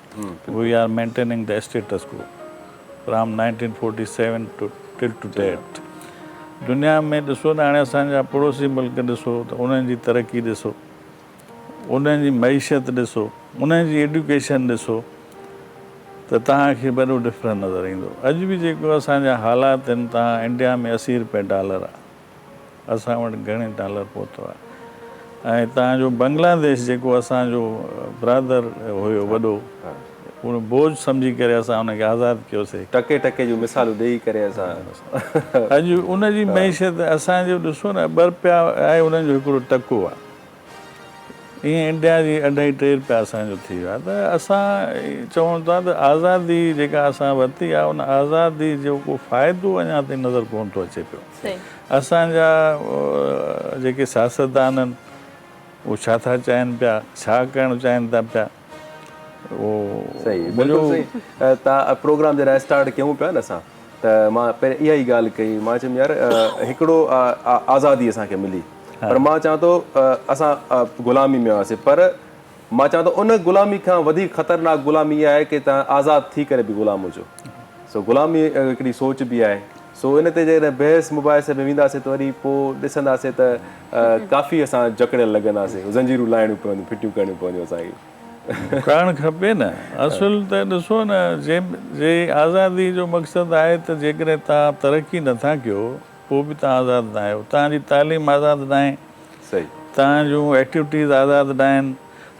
We are maintaining the status quo from 1947 till to date. दुनिया में ॾिसो न, हाणे असांजा पड़ोसी मुल्क ॾिसो त उन्हनि जी तरक़ी ॾिसो, उन्हनि जी मईशत ॾिसो, उन्हनि जी एडुकेशन ॾिसो त तव्हांखे वॾो डिफरेंस नज़र ईंदो। अॼु बि जेको असांजा हालात आहिनि, तव्हां इंडिया में 80 रुपए डॉलर आहे, असां वटि घणे डॉलर पहुतो आहे। ऐं तव्हांजो बांग्लादेश जेको असांजो ब्रदर हुयो वॾो, उन बोझ सम्झी करे असां हुनखे आज़ादु कयोसीं। टके टके जूं मिसालूं ॾेई करे असां अॼु उनजी मईशत असांजो ॾिसो न, 2 रुपया आहे उन्हनि जो हिकिड़ो टको आहे। ईअं इंडिया जी 2.5-3 रुपया असांजो थी वियो आहे। त असां चऊं था त आज़ादी जेका असां वरिती आहे, उन आज़ादी जो को फ़ाइदो अञा ताईं नज़र कोन थो अचे पियो। असांजा जेके सियासतदान आहिनि उहे छा था चाहिनि पिया, छा करणु चाहिनि था पिया, सही बिल्कुलु सही। तव्हां प्रोग्राम जॾहिं स्टार्ट कयूं पिया न असां, त मां पहिरीं इहा ई ॻाल्हि कई। मां चयुमि यार हिकिड़ो आज़ादी असांखे मिली, पर मां चवां थो असां ग़ुलामी में हुआसीं। पर मां चवां थो उन ग़ुलामी खां वधीक ख़तरनाक ग़ुलामी इहा आहे की तव्हां आज़ादु थी करे बि ग़ुलाम हुजो। सो ग़ुलामी हिकिड़ी सोच बि आहे। सो इन ते जॾहिं बहस मुबाहिसे में वेंदासीं त वरी पोइ ॾिसंदासीं त काफ़ी असां जकड़ियल लॻंदासीं, ज़ंजीरूं लाहिणियूं पवंदियूं, फिटियूं करणियूं पवंदियूं असांखे। करणु खपे न। असुल त ॾिसो न, जे आज़ादी जो मक़सदु आहे त जेकॾहिं तव्हां तरक़ी नथा कयो पोइ बि तव्हां आज़ादु न आहियो। तव्हांजी तालीम आज़ादु न आहे, सही, तव्हांजूं एक्टिविटीज़ आज़ादु न आहिनि।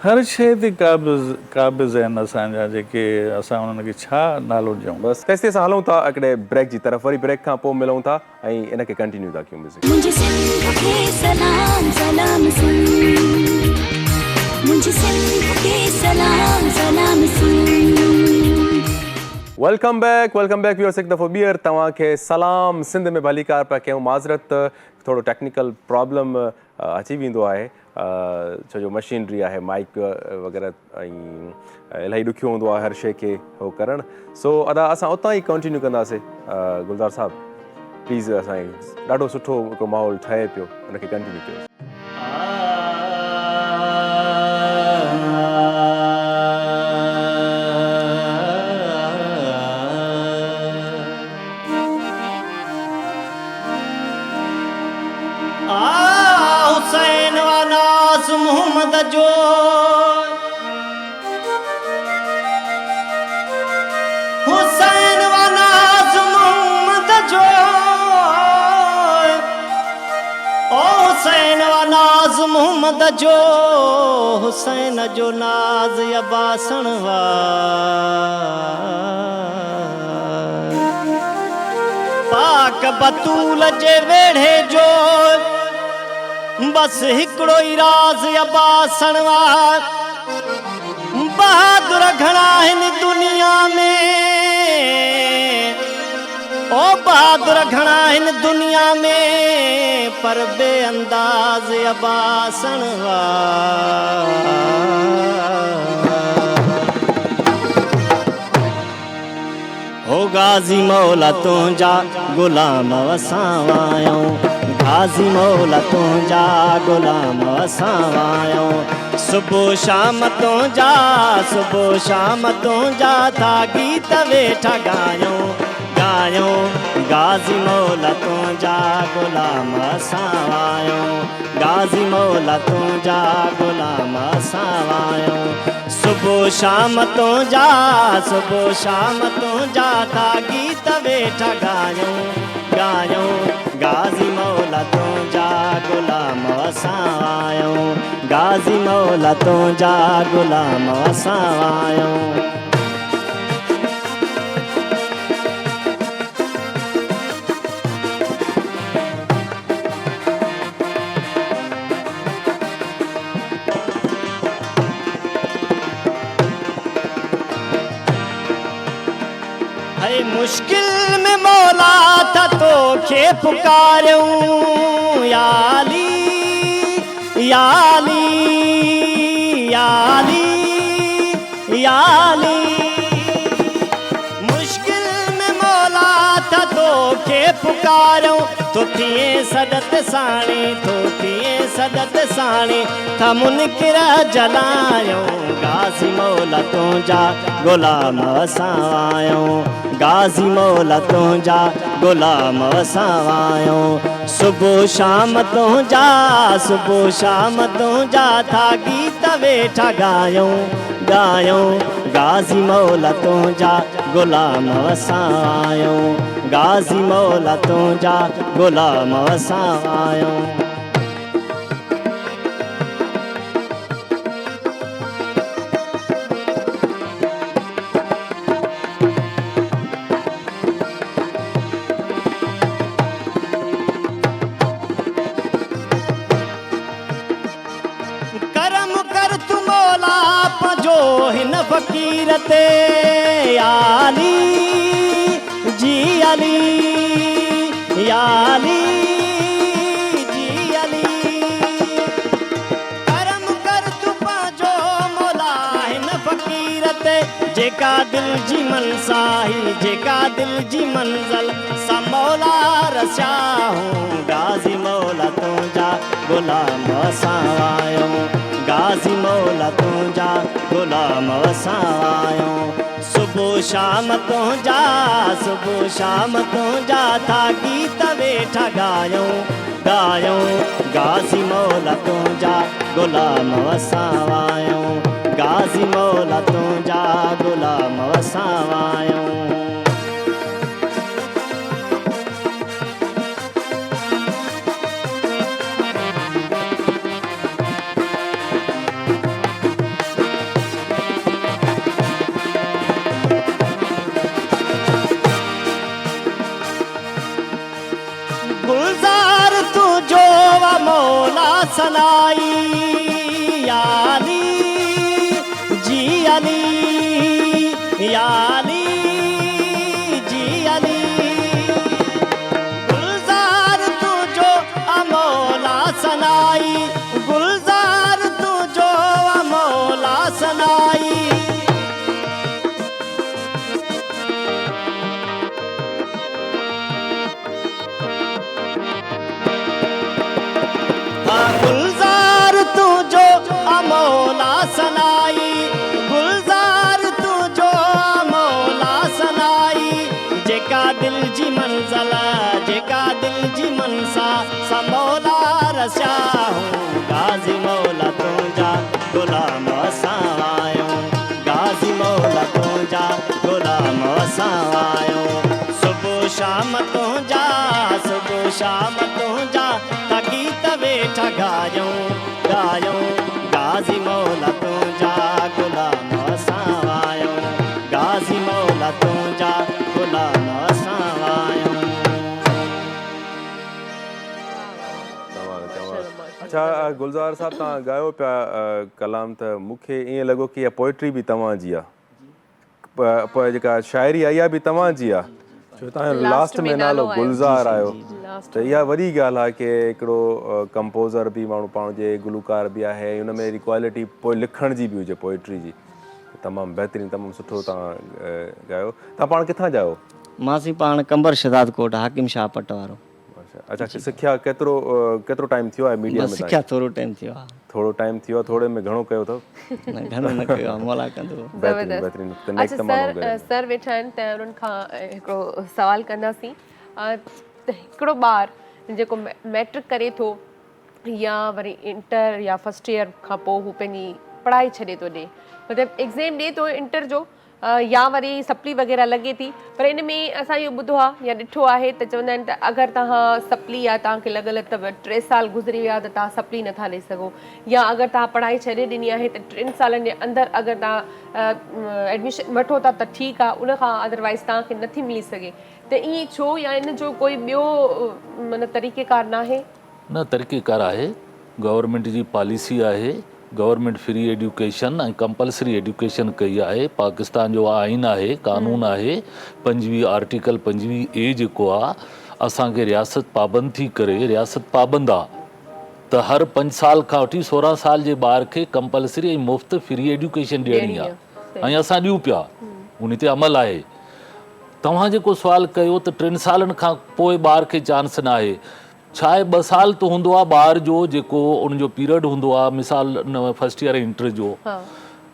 हर शइ ते क़ाबिज़ आहिनि असांजा जेके असां उन्हनि खे छा नालो ॾियूं। बसि तेसि असां हलूं था हिकिड़े ब्रेक जी तरफ़, वरी ब्रेक खां पोइ मिलूं था ऐं इनखे कंटिन्यू था कयूं। मुझे सिंध के सलाम सलाम सुन, मुझे सिंध के सलाम सलाम सुन। Welcome back viewers. हिकु दफ़ो ॿीहर तव्हांखे सलाम। सिंध में भलीकार पिया कयूं। माज़रत, थोरो टेक्निकल प्रॉब्लम अची वेंदो आहे, छो जो मशीनरी आहे, माइक वग़ैरह, ऐं इलाही ॾुखियो हूंदो आहे हर शइ खे उहो करणु। सो अदा असां उतां ई कंटिन्यू कंदासीं। गुलज़ार साहिबु प्लीज़, असांखे ॾाढो सुठो हिकिड़ो माहौल ठहे पियो, उनखे कंटिन्यू कयो। हुसैन वानास मोहम्मद जो, हुसैन वानास मोहम्मद जो, ओ हुसैन वानास मोहम्मद जो, हुसैन जो नाज़ या बासण वा पाक बतूल जे वेढ़े जो, बस हिकिड़ो ई राज़ या बासण वा। बहादुर घणा आहिनि दुनिया में, ओ बहादुर घणा आहिनि दुनिया में, पर बेअंदाज़ या बासण वा। हो गाज़ी मौला तुंहिंजा ग़ुलाम असां आहियूं, गाज़ी मौला तुंहिंजा ग़ुलाम असां आहियूं। सुबुह शाम तुंहिंजा, सुबुह शाम तुंहिंजा था गीत वेठा ॻायूं, ॻायूं। गाज़ी मौला तुंहिंजा ग़ुलाम असां आहियूं, गाज़ी मौला तुंहिंजा ग़ुलाम असां आहियूं। सुबुह शाम तुंहिंजा, सुबुह शाम तुंहिंजा था गीत वेठा ॻायूं, ॻायूं। गाज़ी मौला तुंहिंजा ग़ुलाम असां आहियूं, गाज़ी मौला तुंहिंजा ग़ुलाम असां आहियूं। मुश्किल में मौला था तो खे पुकारूं याली याली याली याली मुश्किल में मौला था तो खे पुकारूं तो थिए सदत साणी तो थिए सदत साणी था मुनकिर जलायूं गाज़ी मौला तुंहिंजा गुलाम असां आहियूं गाज़ी मौला तुंहिंजा गुलाम असां आहियूं सुबुह शाम तुंहिंजा सुबुह शाम तुंहिंजा था गीत वेठा ॻायूं ॻायूं गाज़ी मौला तुंहिंजा गुलाम असां आहियूं गाज़ी मौला तुंहिंजा गुलाम असां आहियूं हिन फ़कीर ते याली जी अली याली जी अली करम कर तू पंहिंजो मौला हिन फ़कीर ते जेका दिल जी मनसाही जेका दिल जी मंज़िल सा मौला रसियाऊं गाज़ी मौला तुंहिंजा गुलाम असां आहियूं गाज़ी मौला तुंहिंजा गुलाम असां आहियूं सुबुह शाम तुंहिंजा था गीत वेठा ॻायूं ॻायूं गाज़ी मौला तुंहिंजा गुलाम असां आहियूं गाज़ी मौला तुंहिंजा गुलाम असां आहियूं गुलजार तुझो मौला सनाई याली जी अली याली जी अली गुलजार तुझो मौला सनाई गुलजार तुझो मौला सनाई गुलजार तुझो मौला सनाई गुलजार तुझो मौला सनाई जेका दिल जी मंज़िल जेका दिल जी मनसा सा मौला रसियाऊं गाज़ी मौला तुंहिंजा गुलाम असां आहियूं गाज़ी मौला तुंहिंजा गुलाम असां आहियूं सुबुह शाम तुंहिंजा था गीत वेठा ॻायूं ॻायूं गाज़ी मौला तुंहिंजा गुलाम असां आहियूं गाज़ी मौला तुंहिंजा गुलाम असां आहियूं अच्छा गुलज़ार साहब तव्हां ॻायो पिया कलाम त मूंखे ईअं लॻो की इहा पोइट्री बि तव्हांजी आहे पोइ जेका शाइरी आहे इहा बि तव्हांजी आहे छो तव्हांजो लास्ट में नालो गुलज़ार आयो त इहा वॾी ॻाल्हि आहे की हिकिड़ो कंपोज़र बि माण्हू पाण हुजे गुलकार बि आहे हुन में अहिड़ी क्वालिटी पोइ लिखण जी बि हुजे पोइट्री जी तमामु बहितरीनु तमामु सुठो तव्हां ॻायो तव्हां पाण किथां जा आहियो मासी पाण कंबर शहदाद कोट हाकिम शाह पट वारो अच्छा सिखिया केतिरो टाइम थियो आहे मीडिया में सिखिया थोरो टाइम थियो आहे थोरो टाइम थियो आहे थोरे में घणो कयो अथव घणो न कयो आहे मौला कंदो बहितरीनु अच्छा सर वेठा आहिनि त उन्हनि खां हिकिड़ो सवालु कंदासीं त हिकिड़ो ॿारु जेको मैट्रिक करे थो या वरी इंटर या फस्ट ईयर खां पोइ हू पंहिंजी पढ़ाई छॾे थो ॾे मतिलबु एग्ज़ाम ॾिए थो इंटर जो या वरी सप्ली वग़ैरह लॻे थी पर इन में असां इहो ॿुधो आहे या ॾिठो आहे त चवंदा आहिनि त अगरि तव्हां सप्ली या तव्हांखे लॻल अथव 3 साल गुज़री विया त तव्हां सप्ली नथा ॾेई सघो या अगरि तव्हां पढ़ाई छॾे ॾिनी आहे त 3 सालनि जे अंदरि अगरि तव्हां एडमिशन वठो था त ठीकु आहे उनखां अदरवाइज़ तव्हांखे नथी मिली सघे त ईअं छो या इन जो कोई ॿियो माना तरीक़ेकार न आहे न तरीक़ेकार आहे गवर्नमेंट जी पॉलिसी आहे गवर्नमेंट फ्री एजुकेशन ऐं कंपलसरी एजुकेशन कई आहे। पाकिस्तान जो आइन आहे, कानून आहे, 25 आर्टिकल 25A जेको आहे असांखे रियासत पाबंद थी करे, रियासत पाबंद आहे त हर 5 साल खां वठी 16 साल जे ॿार खे कंपलसरी ऐं मुफ़्त फ्री एजुकेशन ॾियणी आहे ऐं असां ॾियूं पिया, उन ते अमल आहे। तव्हां जेको सुवाल कयो त 3 सालनि खां पोइ ॿार खे चांस न आहे, छा आहे 2 साल त हूंदो आहे ॿार जो जेको उनजो पीरियड हूंदो आहे, मिसाल फर्स्ट ईयर इंटर जो,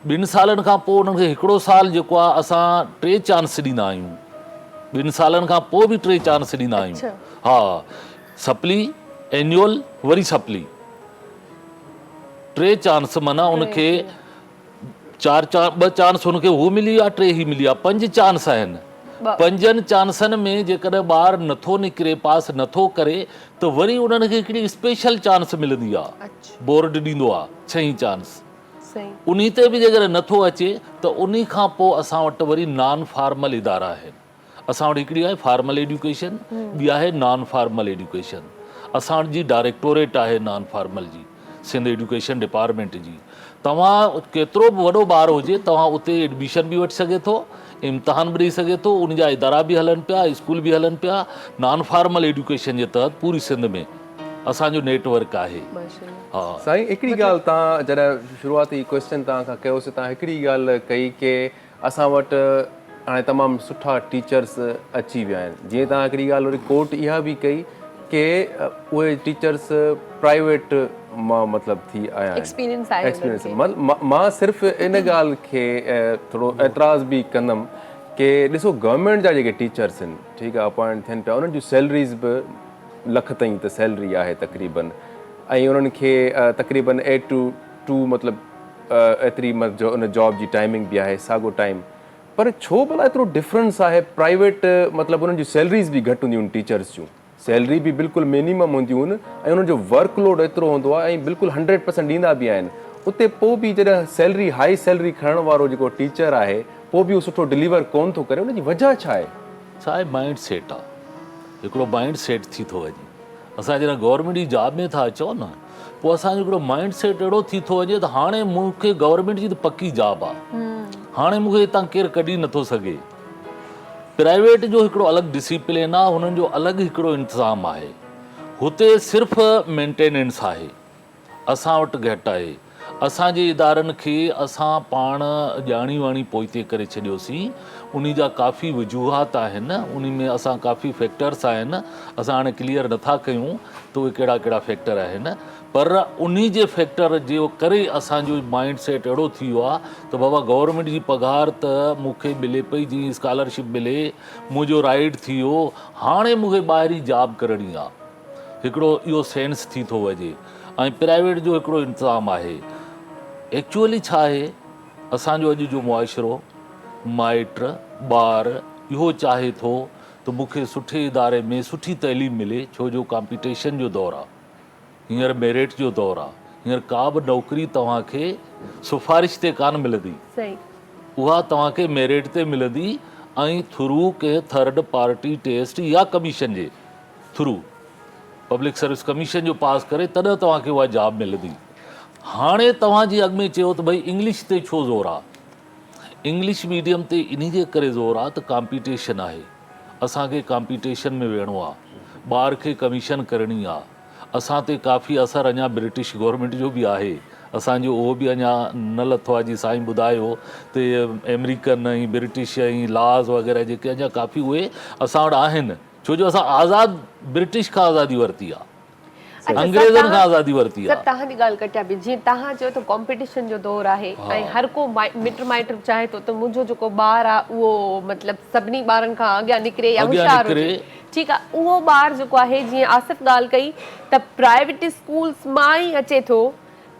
2 सालनि खां पोइ उन्हनि खे हिकिड़ो साल जेको आहे असां 3 चांस ॾींदा आहियूं, 2 सालनि खां पोइ बि 3 चांस ॾींदा आहियूं। हा, सप्ली, एन्युअल, वरी सप्ली, 3 चांस, माना उनखे 2 चांस उनखे उहो मिली आहे, 3 ई मिली आहे, 5 चांस आहिनि। 5 चांसनि में जेकॾहिं ॿार नथो निकिरे, पास नथो करे, त वरी उन्हनि खे हिकिड़ी स्पेशल चांस मिलंदी आहे, बोर्ड ॾींदो आहे 6 चांस। उन ते बि जेकर नथो अचे त उन खां पोइ असां वटि वरी नॉन फॉर्मल इदारा आहिनि। असां वटि हिकिड़ी आहे फॉर्मल एजुकेशन, ॿी आहे नॉन फॉर्मल एजुकेशन। असां वटि जी डायरेक्टोरेट आहे नॉन फॉर्मल जी, सिंध एजुकेशन डिपार्टमेंट जी। तव्हां केतिरो बि वॾो ॿारु हुजे, तव्हां उते एडमिशन बि वठी सघे थो, इम्तिहान बि ॾेई सघे थो, उन जा इदारा बि हलनि पिया, स्कूल बि हलनि पिया। नॉन फॉर्मल एजुकेशन जे तहत पूरी सिंध में असांजो नेटवर्क आहे। हा साईं, हिकिड़ी ॻाल्हि तव्हां जॾहिं शुरूआती क्वेश्चन तव्हां खां कयोसीं, तव्हां हिकिड़ी ॻाल्हि कई की असां वटि हाणे तमामु सुठा टीचर्स अची विया आहिनि। जीअं तव्हां हिकिड़ी ॻाल्हि वरी कोट इहा बि कई की उहे टीचर्स प्राइवेट मां मतिलबु थी आया आहिनि, एक्सपीरियंस। मां सिर्फ़ु इन ॻाल्हि खे थोरो एतिराज़ बि कंदुमि की ॾिसो, गवर्नमेंट जा जेके टीचर्स आहिनि, ठीकु आहे, अपॉइंट थियनि पिया, उन्हनि जूं सैलरीज़ बि लख ताईं त सैलरी आहे तक़रीबन, ऐं उन्हनि खे तक़रीबन 8 to 2 मतिलबु एतिरी उन जॉब जी टाइमिंग बि आहे, साॻियो टाइम। पर छो भला एतिरो डिफरेंस आहे? प्राइवेट मतिलबु उन्हनि जूं सैलरीज़ बि घटि हूंदियूं आहिनि, टीचर्स जूं सैलरी बि बिल्कुलु मिनिमम हूंदियूं आहिनि, ऐं उन्हनि जो वर्कलोड एतिरो हूंदो आहे, ऐं बिल्कुलु 100% ॾींदा बि आहिनि। उते पोइ बि जॾहिं सैलरी, हाई सैलरी खणण वारो जेको टीचर आहे, पोइ बि उहो सुठो डिलीवर कोन थो करे, उनजी वजह छा आहे? छा आहे, माइंड सेट आहे, हिकिड़ो माइंड सेट थी थो वञे। असां जॾहिं गवर्नमेंट जी जॉब में था अचूं न, पोइ असांजो हिकिड़ो माइंड सेट अहिड़ो थी थो वञे त हाणे मूंखे गवर्नमेंट जी त पकी जॉब आहे, हाणे मूंखे हितां केरु कढी नथो सघे। प्राइवेट जो हिकिड़ो अलॻि डिसिप्लिन आहे, हुननि जो अलॻि हिकिड़ो इंतज़ाम आहे। हुते सिर्फ़ु मेंटेनेंस आहे, असां वटि घटि आहे। असांजे इदारनि खे असां पाण ॼाणी वाणी पोइते करे छॾियोसीं। उन जा काफ़ी वजूहात आहिनि, उन में असां काफ़ी फैक्टर्स आहिनि, असां हाणे क्लियर नथा कयूं त उहे कहिड़ा कहिड़ा फैक्टर आहिनि। पर उन जे फैक्टर जे करे असांजो माइंड सेट अहिड़ो थी वियो आहे त बाबा गवर्नमेंट जी पघार त मूंखे मिले पई, जीअं स्कॉलरशिप मिले, मुंहिंजो राइट थी वियो, हाणे मूंखे ॿाहिरी जॉब करणी आहे, हिकिड़ो इहो सेंस थी थो वञे। ऐं प्राइवेट जो हिकिड़ो इंतज़ाम आहे। एक्चुअली छा आहे, असांजो अॼु जो मुआशिरो, माइट, ॿार इहो चाहे थो त मूंखे सुठे इदारे में सुठी तइलीम मिले, छो जो कॉम्पिटिशन जो दौरु आहे, हींअर मेरिट जो दौरु आहे। हींअर का बि नौकिरी तव्हांखे सिफारिश ते कान मिलंदी, उहा तव्हांखे मेरिट ते मिलंदी, ऐं थ्रू के थर्ड पार्टी टेस्ट या कमीशन जे थ्रू, पब्लिक सर्विस कमीशन जो पास करे, तॾहिं तव्हांखे उहा जॉब मिलंदी। हाणे तव्हांजी अॻु में चयो त भई इंग्लिश ते छो ज़ोर आहे? इंग्लिश मीडियम ते इन जे करे ज़ोर आहे त कॉम्पिटिशन आहे, असांखे कॉम्पिटिशन में वेहणो आहे, ॿार खे कमीशन करणी आहे। असां ते काफ़ी असरु अञा ब्रिटिश गवर्नमेंट जो बि आहे, असांजो उहो बि अञा न लथो आहे। जीअं साईं ॿुधायो त अमेरिकन ऐं ब्रिटिश ऐं लॉज़ वग़ैरह जेके अञा काफ़ी उहे असां वटि आहिनि, छो जो असां आज़ादु ब्रिटिश खां आज़ादी वरिती आहे, अंग्रेज़नि खां आज़ादी वरिती आहे। तव्हांजी ॻाल्हि कटिया बि, जीअं तव्हां चयो त कॉम्पिटिशन जो दौरु आहे, ऐं हर को मिट माइट चाहे थो त मुंहिंजो जेको ॿारु आहे उहो मतिलबु सभिनी ॿारनि खां अॻियां निकिरे या होशियारु हुजे, ठीकु आहे। उहो ॿारु जेको आहे, जीअं आसिफ़ ॻाल्हि कई त प्राइवेट स्कूल्स मां ई अचे थो,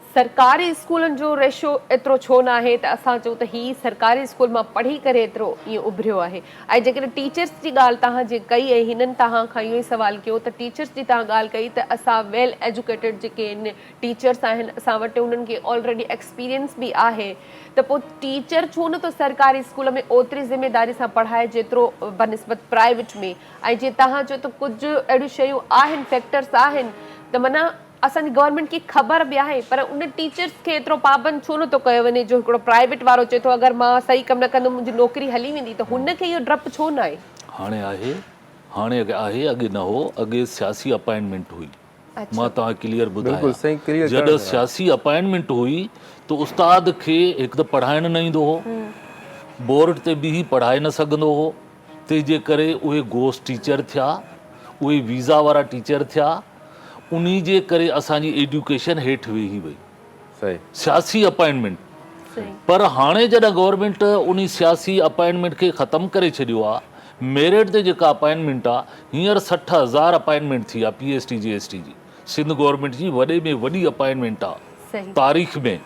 सरकारी स्कूलनि जो रेशो एतिरो छो न आहे त असां चऊं त हीअ सरकारी स्कूल मां पढ़ी करे एतिरो ईअं उभरियो आहे। ऐं जेकॾहिं टीचर्स जी ॻाल्हि तव्हां जे कई, ऐं हिननि तव्हां खां इहो ई सुवाल कयो त टीचर्स जी तव्हां ॻाल्हि कई त असां वेल एजुकेटेड जेके आहिनि टीचर्स आहिनि, असां वटि उन्हनि खे ऑलरेडी एक्सपीरियंस बि आहे, त पोइ टीचर छो नथो सरकारी स्कूल में ओतिरी ज़िमेदारी सां पढ़ाए जेतिरो बनिस्बत प्राइवेट में? ऐं जीअं तव्हां चयो त कुझु अहिड़ियूं शयूं आहिनि, फैक्टर्स आहिनि, त माना असांजी गवर्नमेंट खे ख़बर बि आहे पर उन टीचर्स खे एतिरो पाबंद छो नथो कयो वञे जो हिकिड़ो प्राइवेट वारो चए थो अगरि मां सही कमु न कंदुमि मुंहिंजी नौकिरी हली वेंदी त हुनखे इहो डपु छो न आहे? हाणे आहे, हाणे आहे, अॻे न हो। अॻे सियासी अपॉइंटमेंट हुई। मां तव्हां क्लियर बिल्कुलु सही ॿुधायां, clear जॾहिं सियासी अपॉइंटमेंट हुई त उस्ताद खे हिकु त पढ़ाइणु न ईंदो हो, बोर्ड ते बि पढ़ाए न सघंदो हो, तंहिंजे करे उहे गोस्ट टीचर थिया, उहे वीज़ा वारा टीचर थिया। उन्ही जे करे असांजी एजुकेशन हेठि वेही वई, सही सियासी अपॉइंटमेंट। पर हाणे जॾहिं गवर्नमेंट उन सियासी अपॉइंटमेंट खे ख़तमु करे छॾियो आहे, मेरिट ते जेका अपॉइंटमेंट आहे, हींअर 60,000 अपॉइंटमेंट थी आहे PhD GST जी। सिंध गवर्नमेंट जी वॾे में वॾी अपॉइंटमेंट आहे तारीख़ में।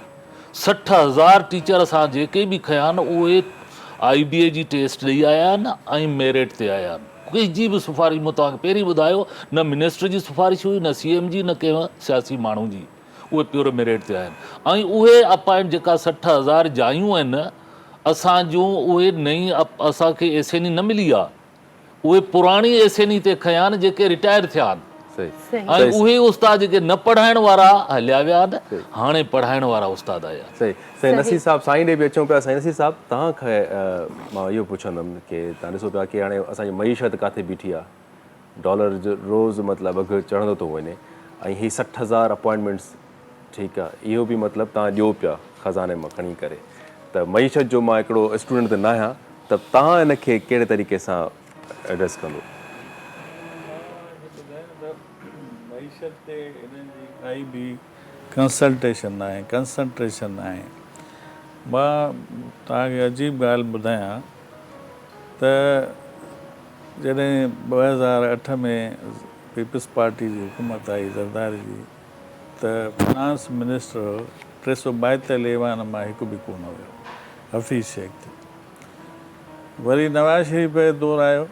60,000 टीचर असां जेके बि खया आहिनि उहे IBA जी टेस्ट ॾेई आया आहिनि ऐं मेरिट ते आया आहिनि। कंहिंजी बि सिफारिश, मूं तव्हांखे पहिरीं ॿुधायो, न मिनिस्टर जी सिफारिश हुई, न CM जी, न कंहिं सियासी माण्हू जी, उहे प्योर मेरिट ते आया आहिनि। ऐं उहे अपॉइंट जेका 60,000 जायूं आहिनि असां जूं, उहे नई असांखे एसेनी न मिली आहे, उहे पुराणी एसेनी ते खया आहिनि जेके रिटायर थिया आहिनि। ऐं उहे उस्ताद जेके न पढ़ाइण वारा हलिया विया आहिनि, हाणे पढ़ाइण वारा उस्ताद आया। सही सही नसीर साहब, साईं ॾे बि अचूं पिया। साईं नसीर साहब, तव्हांखे मां इहो पुछंदुमि की तव्हां ॾिसो पिया की हाणे असांजी मईशत किथे बीठी आहे, डॉलर जो रोज़ु मतिलबु अघु चढ़ंदो थो वञे, ऐं हीअ 60,000 अपॉइंटमेंट्स, ठीकु आहे, इहो बि मतिलबु तव्हां ॾियो पिया ख़ज़ाने मां खणी करे। त मईशत जो मां हिकिड़ो स्टूडेंट त न आहियां, त तव्हां हिन खे कहिड़े तरीक़े सां एड्रेस कंदो? मईशत ते इन्हनि जी काई बि कंसल्टेशन आहे, कंसंट्रेशन आहे। मां तव्हांखे अजीब ॻाल्हि ॿुधायां त जॾहिं 2008 में पीपल्स पार्टी जी हुकूमत आई ज़रदारी जी, त फाइनेंस मिनिस्टर 342 ऐवान मां हिकु बि कोन हुयो, हफ़ीज़ शेख ते। वरी नवाज़ शरीफ़ जो दौरु आयो,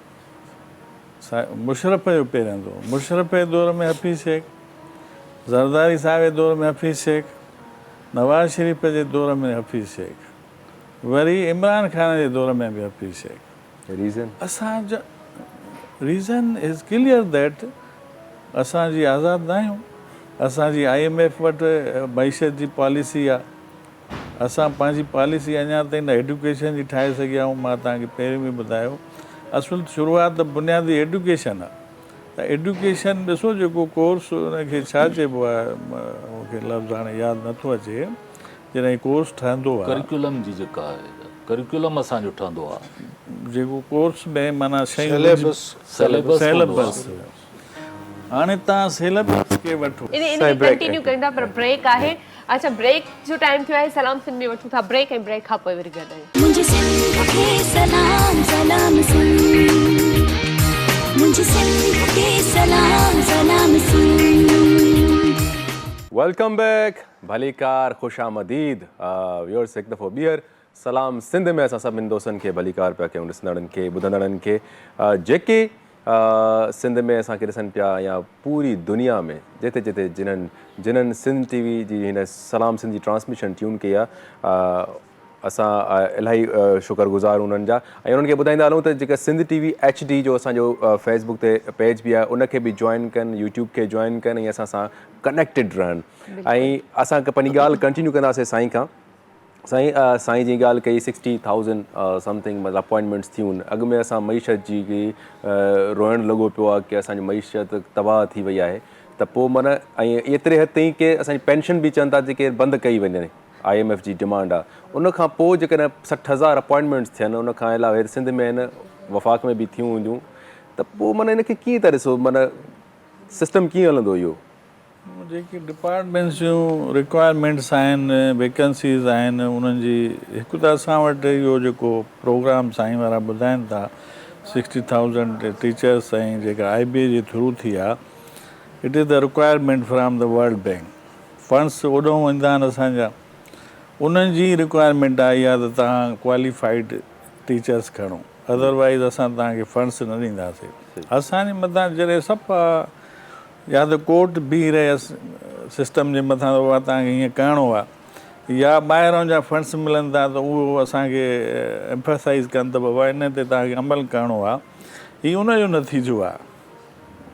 मुशरफ जो पहिरियों दौरु, मुशरफ जे दौर में हफ़ीज़ शेख, ज़रदारी साहिब जे दौर में हफ़ीज़ शेख, नवाज़ शरीफ़ जे दौर में हफ़ीज़ शेख, वरी इमरान ख़ान जे दौर में बि हफ़ीज़ शेख। रीज़न असांजा रीज़न इज़ क्लियर दैट असांजी आज़ादु न आहियूं। असांजी IMF वटि मईशत जी पॉलिसी आहे, असां पंहिंजी पॉलिसी अञा ताईं न एडुकेशन जी ठाहे सघिया आहियूं। मां तव्हांखे पहिरीं बि ॿुधायो, असुल शुरूआति त बुनियादी एडुकेशन आहे। त एडुकेशन ॾिसो, जेको कोर्स हुनखे छा चइबो आहे, मूंखे लफ़्ज़ हाणे यादि नथो अचे, जॾहिं कोर्स ठहंदो आहे, करिकुलम जी जेका आहे, करिकुलम असांजो ठहंदो आहे, जेको कोर्स में माना सिलेबस। हाणे तव्हां सिलेबस खे वठो। इन कंटिन्यू कंदा, पर ब्रेक आहे। अच्छा, ब्रेक जो टाइम थियो आहे, सलाम सिंध में वठूं था ब्रेक, ऐं ब्रेक खां पोइ वरी गॾु आहियूं। मुझे सिंध के सलाम सलाम सिंध, मुझे सिंध के सलाम सलाम सिंध। वेलकम बैक, भलीकार, ख़ुशि आमदीद व्यूअर्स। हिकु दफ़ो ॿीहर सलाम सिंध में असां सभिनी दोस्तनि खे भलीकार पिया कयूं, ॾिसंदड़नि खे, ॿुधंदड़नि खे, जेके सिंध में असांखे ॾिसनि पिया या पूरी दुनिया में जिते जिते जिन्हनि सिंध TV जी हिन सलाम सिंध जी ट्रांसमिशन ट्यून कई आहे, असां इलाही शुक्रगुज़ार उन्हनि जा। ऐं उन्हनि खे ॿुधाईंदा हलूं त जेका सिंध TV HD जो असांजो फेसबुक ते पेज बि आहे, उनखे बि जॉइन कनि, यूट्यूब खे जॉइन कनि, ऐं असां सां कनेक्टेड रहनि। ऐं असांखे पंहिंजी ॻाल्हि कंटिन्यू कंदासीं साईं खां। साईं जी ॻाल्हि कई 60,000 समथिंग मतिलबु अपॉइंटमेंट्स थियूं। अॻु में असां मईशत जी रोइणु लॻो पियो आहे की असांजी मईशत तबाह थी वई आहे, त पोइ माना ऐं एतिरे हद ताईं की असांजी पेंशन बि चवनि था जेके बंदि कई वञे, IMF जी डिमांड आहे। उनखां पोइ जेकॾहिं 60,000 अपॉइंटमेंट्स थियनि, उनखां अलावा सिंध में आहिनि, वफ़ाक़ में बि थियूं हूंदियूं, त पोइ माना हिनखे कीअं था ॾिसो, माना सिस्टम कीअं हलंदो इहो? जेकी डिपार्टमेंट्स जूं रिक्वायरमेंट्स आहिनि, वेकेंसीज़ आहिनि, उन्हनि जी हिकु त असां वटि इहो जेको प्रोग्राम साईं वारा ॿुधाइनि था, 60,000 टीचर्स ऐं जेका IBA जे थ्रू थी आहे, it is the requirement from the World Bank. Funds ओॾो वेंदा आहिनि असांजा, उन्हनि जी रिक्वायरमेंट आई आहे त तव्हां क्वालिफाइड टीचर्स खणो, अदरवाइज़ असां तव्हांखे फंड्स न ॾींदासीं। असांजे मथां जॾहिं सभु या त कोर्ट बीह रहे सिस्टम जे मथां, उहा तव्हांखे हीअं करिणो आहे, या ॿाहिरां जा फंड्स मिलनि था त उहो असांखे एम्फेसाइज़ कनि त बाबा इन ते तव्हांखे अमल करिणो आहे। हीअ उनजो नतीजो आहे।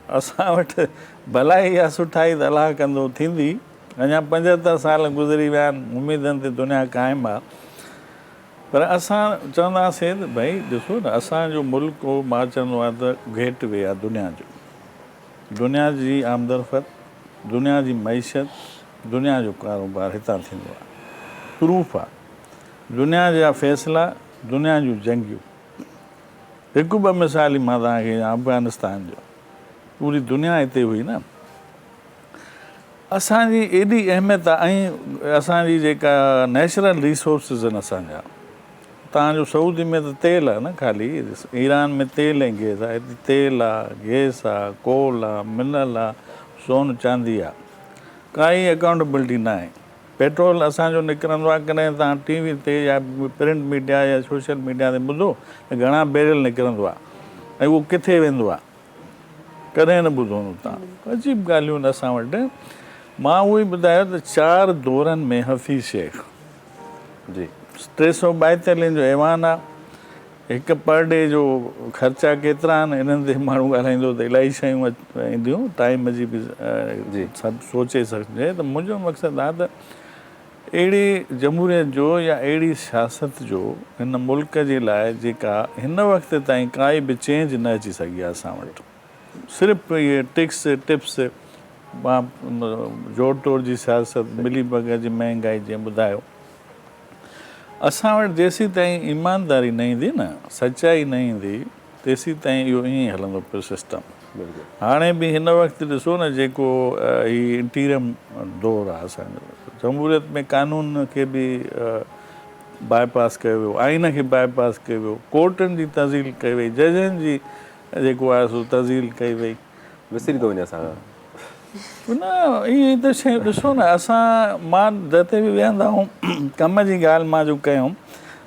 असां वटि भलाई या सुठाई त अलाह कंदो थींदी। अञा 75 साल गुज़री विया आहिनि, उमेदनि ते दुनिया क़ाइमु आहे। पर असां चवंदासीं त भई ॾिसो न, असांजो मुल्क हो, मां चवंदो आहे त गेटवे आहे दुनिया जो। दुनिया जी आमदरफ़त, दुनिया जी मईशत, दुनिया जो कारोबार हितां थींदो आहे। प्रूफ आहे। दुनिया जा फ़ैसिला, दुनिया जूं जंगियूं। हिकु ॿ मिसाल ई मां तव्हांखे, अफ़गानिस्तान जो, पूरी दुनिया हिते हुई न। असांजी एॾी अहमियत आहे। ऐं असांजी जेका नेचुरल रिसोर्सिस आहिनि असांजा, तव्हांजो सऊदी में त तेल आहे न, ख़ाली ईरान में तेल ऐं गैस आहे, हिते तेल आहे, गैस आहे, कोल आहे, मिनरल आहे, सोन चांदी आहे, काई अकाउंटेबिलिटी न आहे। पेट्रोल असांजो निकिरंदो आहे, कॾहिं तव्हां टीवी ते या प्रिंट मीडिया या सोशल मीडिया ते ॿुधो त घणा बैरल निकिरंदो आहे ऐं उहो किथे वेंदो आहे, कॾहिं न ॿुधो हूंदो तव्हां। अजीब ॻाल्हियूं आहिनि असां वटि। मां उहो ई ॿुधायो त 4 दौरनि में हफ़ीज़ शेख जी 342 जो ऐवान आहे। हिकु पर डे जो ख़र्चा केतिरा आहिनि, इन्हनि ते माण्हू ॻाल्हाईंदो त इलाही शयूं ईंदियूं, टाइम जी बि सभु सोचे सघिजे। त मुंहिंजो मक़सदु आहे त अहिड़ी जमहूरियत जो या अहिड़ी सियासत जो हिन मुल्क जे लाइ जेका हिन वक़्त ताईं काई बि चेंज न अची सघी आहे असां वटि। सिर्फ़ु इहे टिक्स टिप्स, मां जोड़ तोड़ जी सियासत, मिली बग जी महांगाई जीअं ॿुधायो, असां वटि जेसीं ताईं ईमानदारी न ईंदी न, सचाई न ईंदी, तेसीं ताईं इहो ईअं ई हलंदो पियो सिस्टम। हाणे बि हिन वक़्तु ॾिसो न, जेको हीउ इंटीरियम दौरु आहे असांजो, जमहूरियत में कानून खे बि बाईपास कयो वियो, आइन खे बाईपास कयो वियो, कोर्टनि जी तज़ील कई वई, जजनि जी जेको आहे सो तज़ील कई वई। विसरी थो वञे असां न, ईअं त शइ ॾिसो न, असां मां जिते बि वेहंदा आहियूं, कम जी ॻाल्हि मां जो कयूं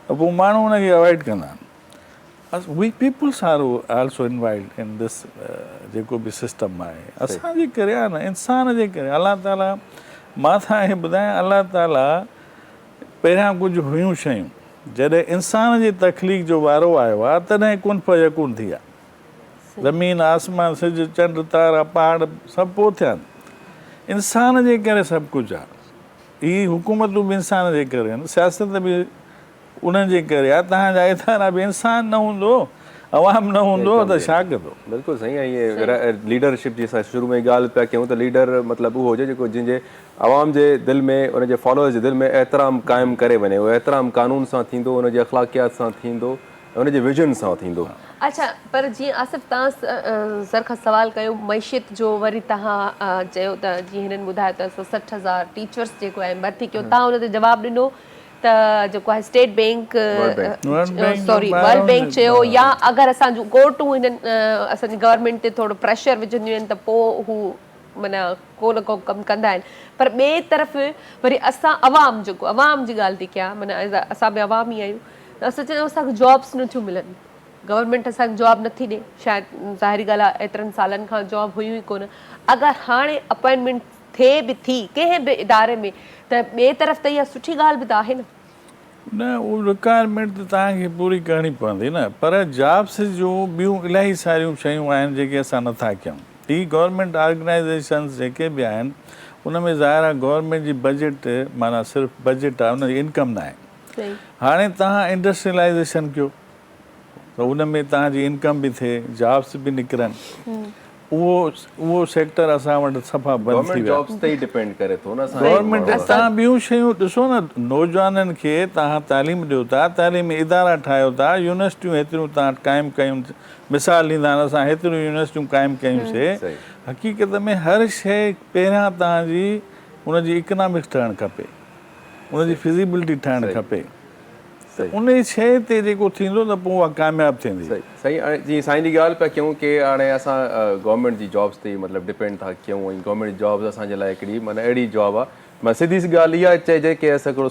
त पोइ माण्हू हुनखे अवॉइड कंदा आहिनि। We peoples are also involved in this जेको बि सिस्टम आहे, असांजे करे आहे न, इंसान जे करे। अलाह ताला, मां तव्हांखे ॿुधायां, अलाह ताला पहिरियां कुझु हुयूं शयूं, जॾहिं इंसान जे तख़लीक़ जो वारो आयो आहे, तॾहिं कुन फयकुन थी आहे। ज़मीन, आसमान, सिज, चंड, तारा, पहाड़ सभु पोइ थिया आहिनि। इंसान जे करे सभु कुझु आहे। ही हुकूमतूं बि इंसान जे करे आहिनि, सियासत बि उन्हनि जे करे आहे। तव्हांजा इदारा बि इंसान न हूंदो, अवाम न हूंदो त छा कंदो? बिल्कुलु सही आहे। इहे लीडरशिप जी असां शुरू में ॻाल्हि पिया कयूं त लीडर मतिलबु उहो हुजे जेको जंहिंजे आवाम जे दिलि में, उनजे फॉलोअर्स जे दिलि में एतिराम क़ाइमु करे वञे। उहो एतिराम कानून सां थींदो, उनजे अख़लाक़ियात सां थींदो, उनजे विजन सां थींदो। अच्छा, पर जीअं आसिफ़ तव्हां सर खां सवाल कयो मैशियत जो, वरी तव्हां चयो त जीअं हिननि ॿुधायो त 60,000 टीचर्स जेको आहे भर्ती कयो, तव्हां हुन ते जवाबु ॾिनो त जेको आहे state bank, sorry world bank चयो, या अगरि असांजूं कोर्टूं हिननि असांजी गवर्नमेंट ते थोरो प्रेशर विझंदियूं आहिनि त पोइ हू माना को न को कमु कंदा आहिनि। पर ॿिए तरफ़ वरी असां अवाम, जेको अवाम जी ॻाल्हि थी कयां, माना असां बि अवाम ई आहियूं, त असां चयूं असांखे जॉब्स नथियूं मिलनि, गवर्नमेंट असांखे जॉब नथी ॾिए। शायदि ज़ाहिरी ॻाल्हि आहे, एतिरनि सालनि खां जॉब हुयूं ई कोन। अगरि हाणे अपॉइंटमेंट थिए बि थी कंहिं बि इदारे में, त ॿिए तरफ़ त इहा सुठी ॻाल्हि बि त आहे न। न, उहा रिक्वायरमेंट त तव्हांखे पूरी करणी पवंदी न, पर जॉब्स जूं ॿियूं इलाही सारियूं शयूं आहिनि जेके असां नथा कयूं। ही गवर्नमेंट ऑर्गेनाइज़ेशन्स जेके बि आहिनि, उन में ज़ाहिर आहे गवर्नमेंट जी बजट, माना सिर्फ़ु बजट आहे, उनजी इनकम न आहे। हाणे तव्हां इंडस्ट्रियलाइज़ेशन कयो त उन में तव्हांजी इनकम बि थिए, जॉब्स बि निकिरनि। उहो सेक्टर असां वटि सफ़ा बंदि थी वियो आहे। गवर्नमेंट तव्हां ॿियूं शयूं ॾिसो न, नौजवाननि खे तव्हां तालीम ॾियो था, तालीमी इदारा ठाहियो था, यूनिवर्सिटियूं हेतिरियूं तव्हां क़ाइमु कयूं। मिसाल ॾींदा आहिनि, असां हेतिरियूं यूनिवर्सिटियूं क़ाइमु कयूंसीं। हक़ीक़त में हर शइ पहिरियां तव्हांजी उनजी इकनॉमिक्स ठहणु खपे, उनजी फिज़िबिलिटी ठहणु खपे। उन शइ ते जेको थींदो त पोइ उहा कामयाबु थींदी। सही। हाणे जीअं साईं जी ॻाल्हि पिया कयूं की हाणे असां गवर्नमेंट जी जॉब्स ते मतिलबु डिपेंड था कयूं, ऐं गवर्नमेंट जॉब्स असांजे लाइ हिकिड़ी माना अहिड़ी जॉब आहे, माना सिधी सी ॻाल्हि इहा चइजे की असां हिकिड़ो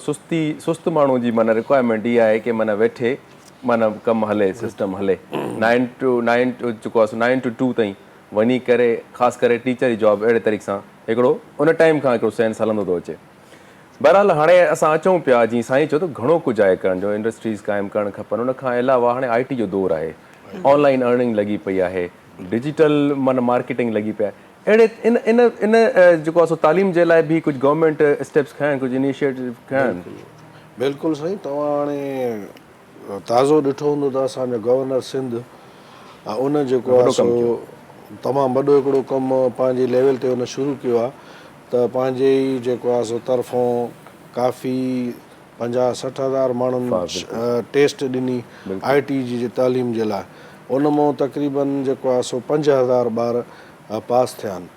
सुस्त माण्हू जी माना रिक्वायरमेंट इहा आहे की माना वेठे माना कमु हले, सिस्टम हले, 9 to जेको आहे 9 to 2 ताईं वञी करे, ख़ासि करे टीचर जी जॉब अहिड़े तरीक़े सां हिकिड़ो उन टाइम खां हिकिड़ो सेंस हलंदो थो अचे। बहरहाल हाणे असां अचूं पिया, जीअं साईं चयो त घणो कुझु आहे करण जो, इंडस्ट्रीज़ क़ाइमु करणु खपनि। उन खां अलावा हाणे IT जो दौरु आहे, ऑनलाइन अर्निंग लॻी पई आहे, डिजिटल माना मार्केटिंग लॻी पिया अहिड़े इन इन इन जेको आहे सो तालीम जे लाइ बि कुझु गवर्नमेंट स्टेप्स खणनि कुझु इनिशिएटिव खणनि बिल्कुलु साईं तव्हां हाणे ताज़ो ॾिठो हूंदो त असांजो गवर्नर सिंध उन जेको आहे सो तमामु वॾो हिकिड़ो कमु पंहिंजी लेवल ते उन शुरू कयो आहे त पंहिंजे ई जेको आहे सो तरफ़ों काफ़ी 50-60 हज़ार माण्हुनि टेस्ट ॾिनी IT जी तालीम जे लाइ उन मां तक़रीबन जेको आहे सो 5000 ॿार पास थिया आहिनि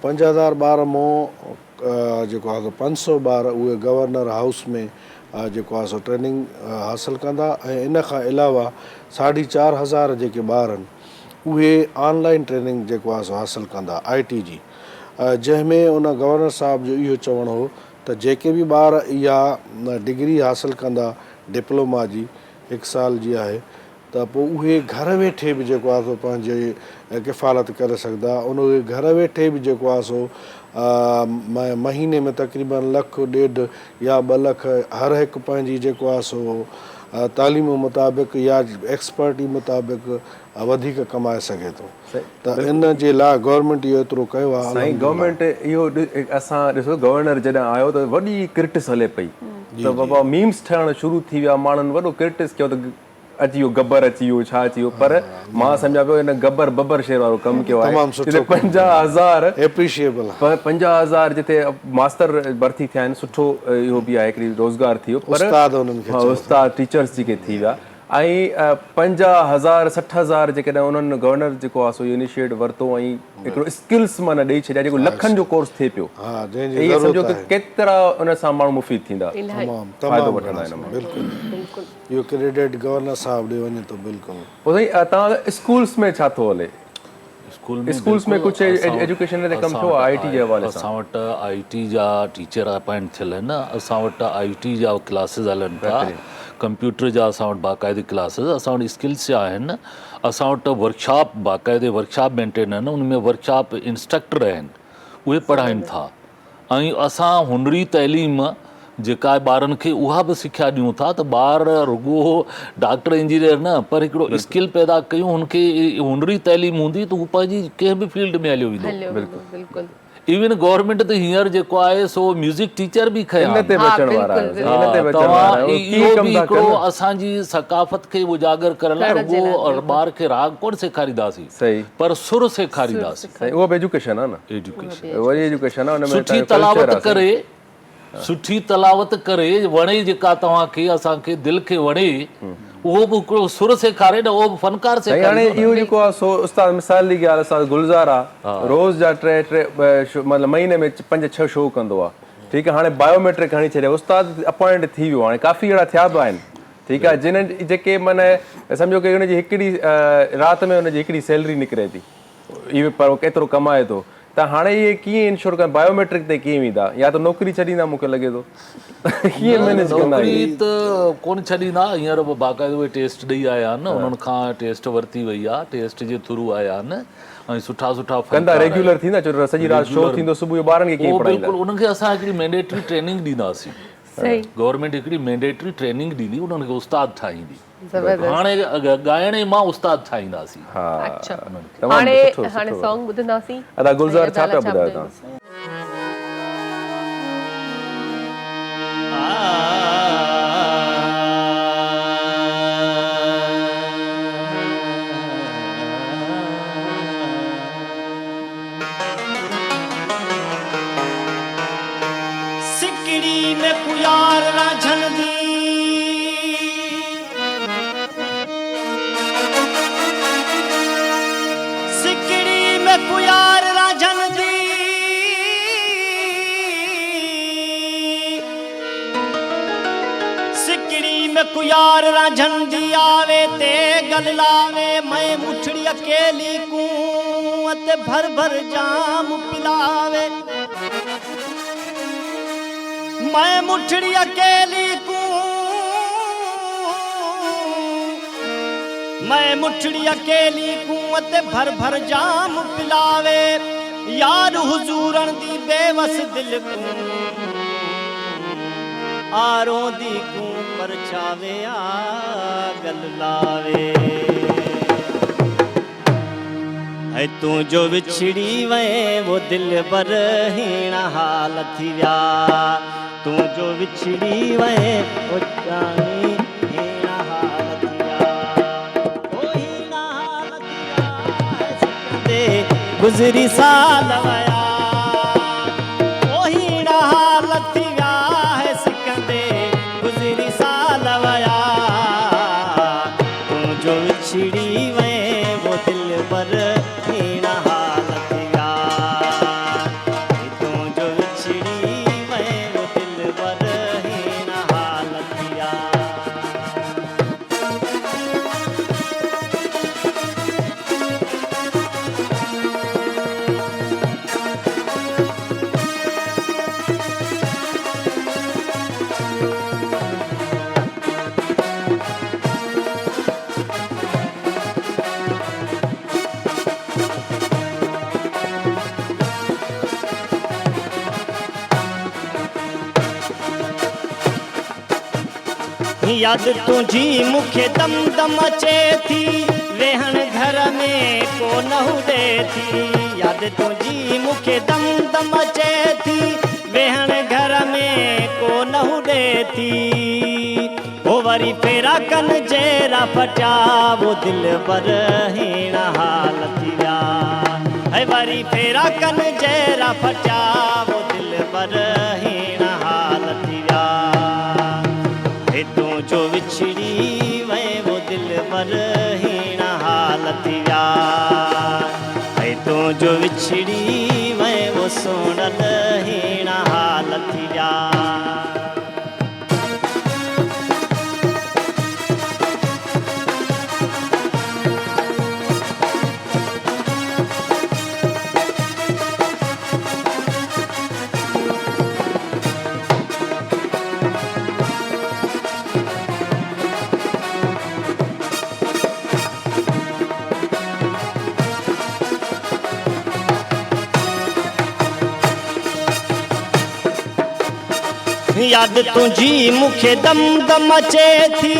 5000 ॿार मां जेको आहे 500 ॿार उहे गवर्नर हाउस में जेको आहे सो ट्रेनिंग हासिलु कंदा ऐं इन खां अलावा 4500 जेके ॿार आहिनि उहे ऑनलाइन ट्रेनिंग जेको आहे सो हासिलु कंदा IT जी जंहिंमें उन गवर्नर साहब जो इहो चवणु हो त जेके बि ॿार इहा डिग्री हासिलु कंदा डिप्लोमा जी 1 साल जी आहे त पोइ उहे घर वेठे बि जेको आहे सो पंहिंजे किफ़ालत करे सघंदा उन घर वेठे बि जेको आहे सो महीने में तक़रीबन 1.5 या 2 लाख हर हिकु पंहिंजी जेको आहे सो तालीम मुताबिक़ या एक्सपर्टी मुताबिक़ वधीक कमाए सघे थो त इन जे लाइ गवर्नमेंट इहो एतिरो कयो आहे साईं गवर्नमेंट इहो असां ॾिसो गवर्नर जॾहिं आयो त वॾी क्रिटिस हले पई त बाबा मीम्स ठहणु शुरू थी विया माण्हुनि वॾो क्रिटिस कयो त अची वियो गब्बर अची वियो छा अची वियो पर मां सम्झा पियो हिन गब्बर बब्बर शेर वारो कमु कयो आहे 50,000 एप्रिशिएबल 50,000 जिते मास्टर भर्ती थिया आहिनि सुठो इहो बि आहे हिकिड़ी रोज़गार थी वियो पर उस्ताद टीचर्स जेके थी विया ऐं 50,000 60,000 जेकॾहिं उन्हनि गवर्नर जेको आहे सो इनिशिएटिव वरितो ऐं हिकिड़ो स्किल्स माना ॾेई छॾिया जेको लखनि जो कोर्स थिए पियो इहे सम्झो कि केतिरा उन सां माण्हू मुफ़ीद थींदा फ़ाइदो वठंदा हिन मां इहो क्रेडिट गवर्नर साहब ॾे वञे थो बिल्कुलु पोइ साईं तव्हां स्कूल्स में छा थो हले स्कूल्स में कुझु एजुकेशन ते कमु थियो आहे IT जे हवाले सां असां वटि IT जा टीचर अपॉइंट थियल आहिनि असां वटि IT जा क्लासिस हलनि था कंप्यूटर जा असां वटि बाक़ाइदे क्लासिस असां वटि स्किल्स जा आहिनि असां वटि वर्कशॉप बाक़ाइदे वर्कशॉप मेंटेन आहिनि उन में वर्कशॉप इंस्ट्रक्टर आहिनि उहे पढ़ाइनि था ऐं असां हुनरी तइलीम जेका आहे ॿारनि खे उहा बि सिखिया ॾियूं था त ॿार रुॻो डॉक्टर इंजीनियर न पर हिकिड़ो स्किल पैदा कयूं हुनखे हुनरी तइलीम हूंदी त हू पंहिंजी कंहिं बि फील्ड में हलियो वेंदो इवन गवर्नमेंट त हींअर जेको आहे सो म्यूज़िक टीचर बि खया इहो बि हिकिड़ो असांजी सकाफ़त खे उजागर करण लाइ रुॻो ॿार खे राग कोन सेखारींदासीं पर सुर सेखारींदासीं उहो बि एजुकेशन आहे न एजुकेशन आहे सुठी तलावत करे वणे जेका तव्हांखे असांखे दिलि खे वणे उहो बि हिकिड़ो सुर सेखारे न उहो बि फनकार सेखारे हाणे इहो जेको आहे सो उस्ताद मिसाल जी ॻाल्हि उस्ताद गुलज़ार आहे रोज़ जा 3 मतिलबु महीने में 5-6 शो कंदो आहे ठीकु आहे हाणे बायोमेट्रिक हणी छॾियो उस्ताद अपॉइंट थी वियो हाणे काफ़ी अहिड़ा थिया बि आहिनि ठीकु आहे जिन्हनि जेके माना सम्झो की हुनजी हिकिड़ी राति में हुनजी हिकिड़ी सैलरी निकिरे थी इहो पर केतिरो कमाए थो त हाणे इहे कीअं इंश्योर कनि बायोमेट्रिक ते कीअं वेंदा या त नौकिरी छॾींदा मूंखे लॻे थो कीअं मैनेज कंदा नौकिरी त कोन छॾींदा हींअर बाक़ाइदे उहे टेस्ट ॾेई आया आहिनि उन्हनि खां टेस्ट वरिती वई आहे टेस्ट जे थ्रू आया आहिनि ऐं सुठा कंदा रेगुलर थींदा छो सॼी राति शो थींदो सुबुह जो ॿारनि खे कीअं पढ़ाईंदा बिल्कुलु उनखे असां हिकिड़ी मैंडेटरी ट्रेनिंग ॾींदासीं गवर्नमेंट हिकिड़ी मैंडेटरी ट्रेनिंग ॾींदी उन्हनि खे उस्ताद ठाहींदी हाणे ॻाइण मां उस्ताद ठाहींदासीं हाणे सॉन्ग ॿुधंदासीं अदा गुलज़ार छा पिया ॿुधायो तव्हां सिकड़ी में कुयार राझन दी सिकड़ी में कुयार राझन दी सिकड़ी में कुयार राझन दी आवे ते गल लावे मैं मुठड़ी अकेली कूं ते भर भर जाम पिलावे मैं मुठड़ी अकेली कूं मैं मुठड़ी अकेली कूं ते भर भर जाम पिलावे यार हुजूरन दी बेवस दिल कूं आरों दी कूं परछावे आ गल लावे है तूं जो विछड़ी वए वो दिल बर हीण हाल थी विया तूं जो विछड़ी वए वो जानी हीण हाल थी विया ओ हीण हाल थी विया सिकंदे गुज़री साल वया ओ हीण हाल थी विया सिकंदे गुज़री साल वया तूं जो विछड़ी वए वो दिल बर हीण हाल थी विया तूं जो विछड़ी वए वो दिल बर हीण हाल थी विया याद तुझी मुखे दम दम अचे थी वेहण घर में को न हुए थी याद तुझी मुखे दम दम अचे थी वेहण घर में को न हुए थी वो वरी फेरा कन जेरा फटा वो दिल बर हीण हाल थी विया है वरी फेरा कन जेरा फटा वो दिल बर हीण हाल थी विया हे तूं जो विछड़ी वए वो दिल बर हीण हाल थी विया हे तूं जो विछड़ी वए वो सोनल हीण हाल थी विया याद तुझी मुखे दम दम अचे थी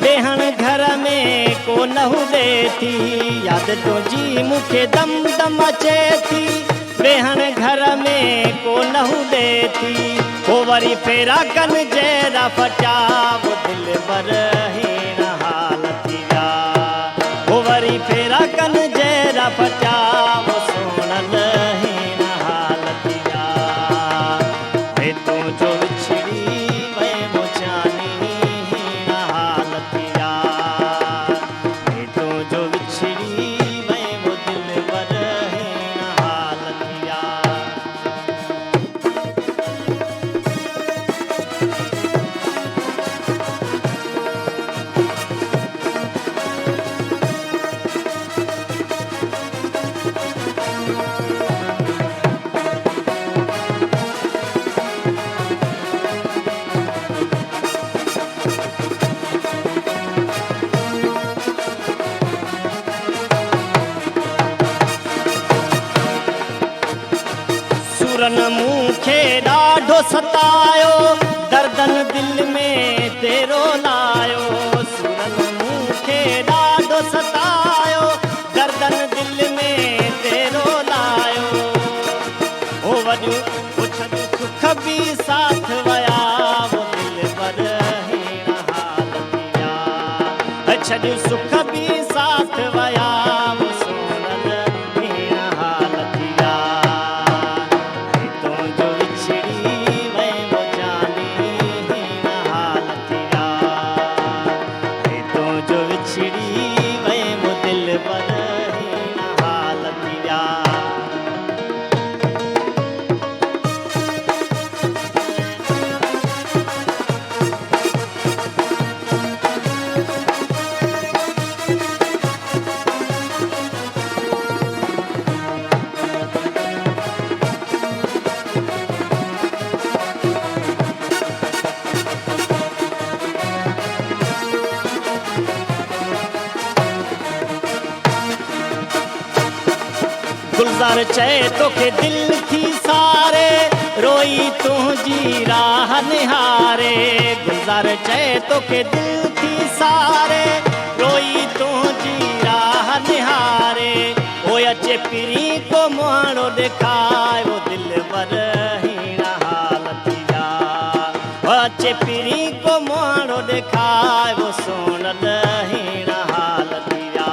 वेहण घर में को न हुए थी याद तुझी मुखे दम दम अचे थी वेहण घर में को न हुए थी वो वरी फेरा कन जेरा फटा वो दिल बर हीण हाल थी विया वो वरी फेरा कन जेरा फटा वो सोनल हीण हाल थी विया हे तूं जो मूंखे ॾाढो सतायो दर्दन दिल में तेरो लायो सुरन मूंखे ॾाढो सतायो दर्दन दिल में तेरो लायो ओ वॾियूं पुछन सुख बि साथ वया वो दिल बर हीण हाल थी विया छॾियूं सुख बि साथ वया वो सोनल हीण हाल थी विया गुलजार चए तोखे दिल थी सारे रोई तुझी राह निहारे गुलजार चए तोखे दिल थी सारे रोई तुझी राह निहारे ओए अचे पिरी को मुहाणो ॾेखाए वो दिल बर हीण हालत जा अचे पिरी को मुहाणो ॾेखाए वो सोन हीण हालत जा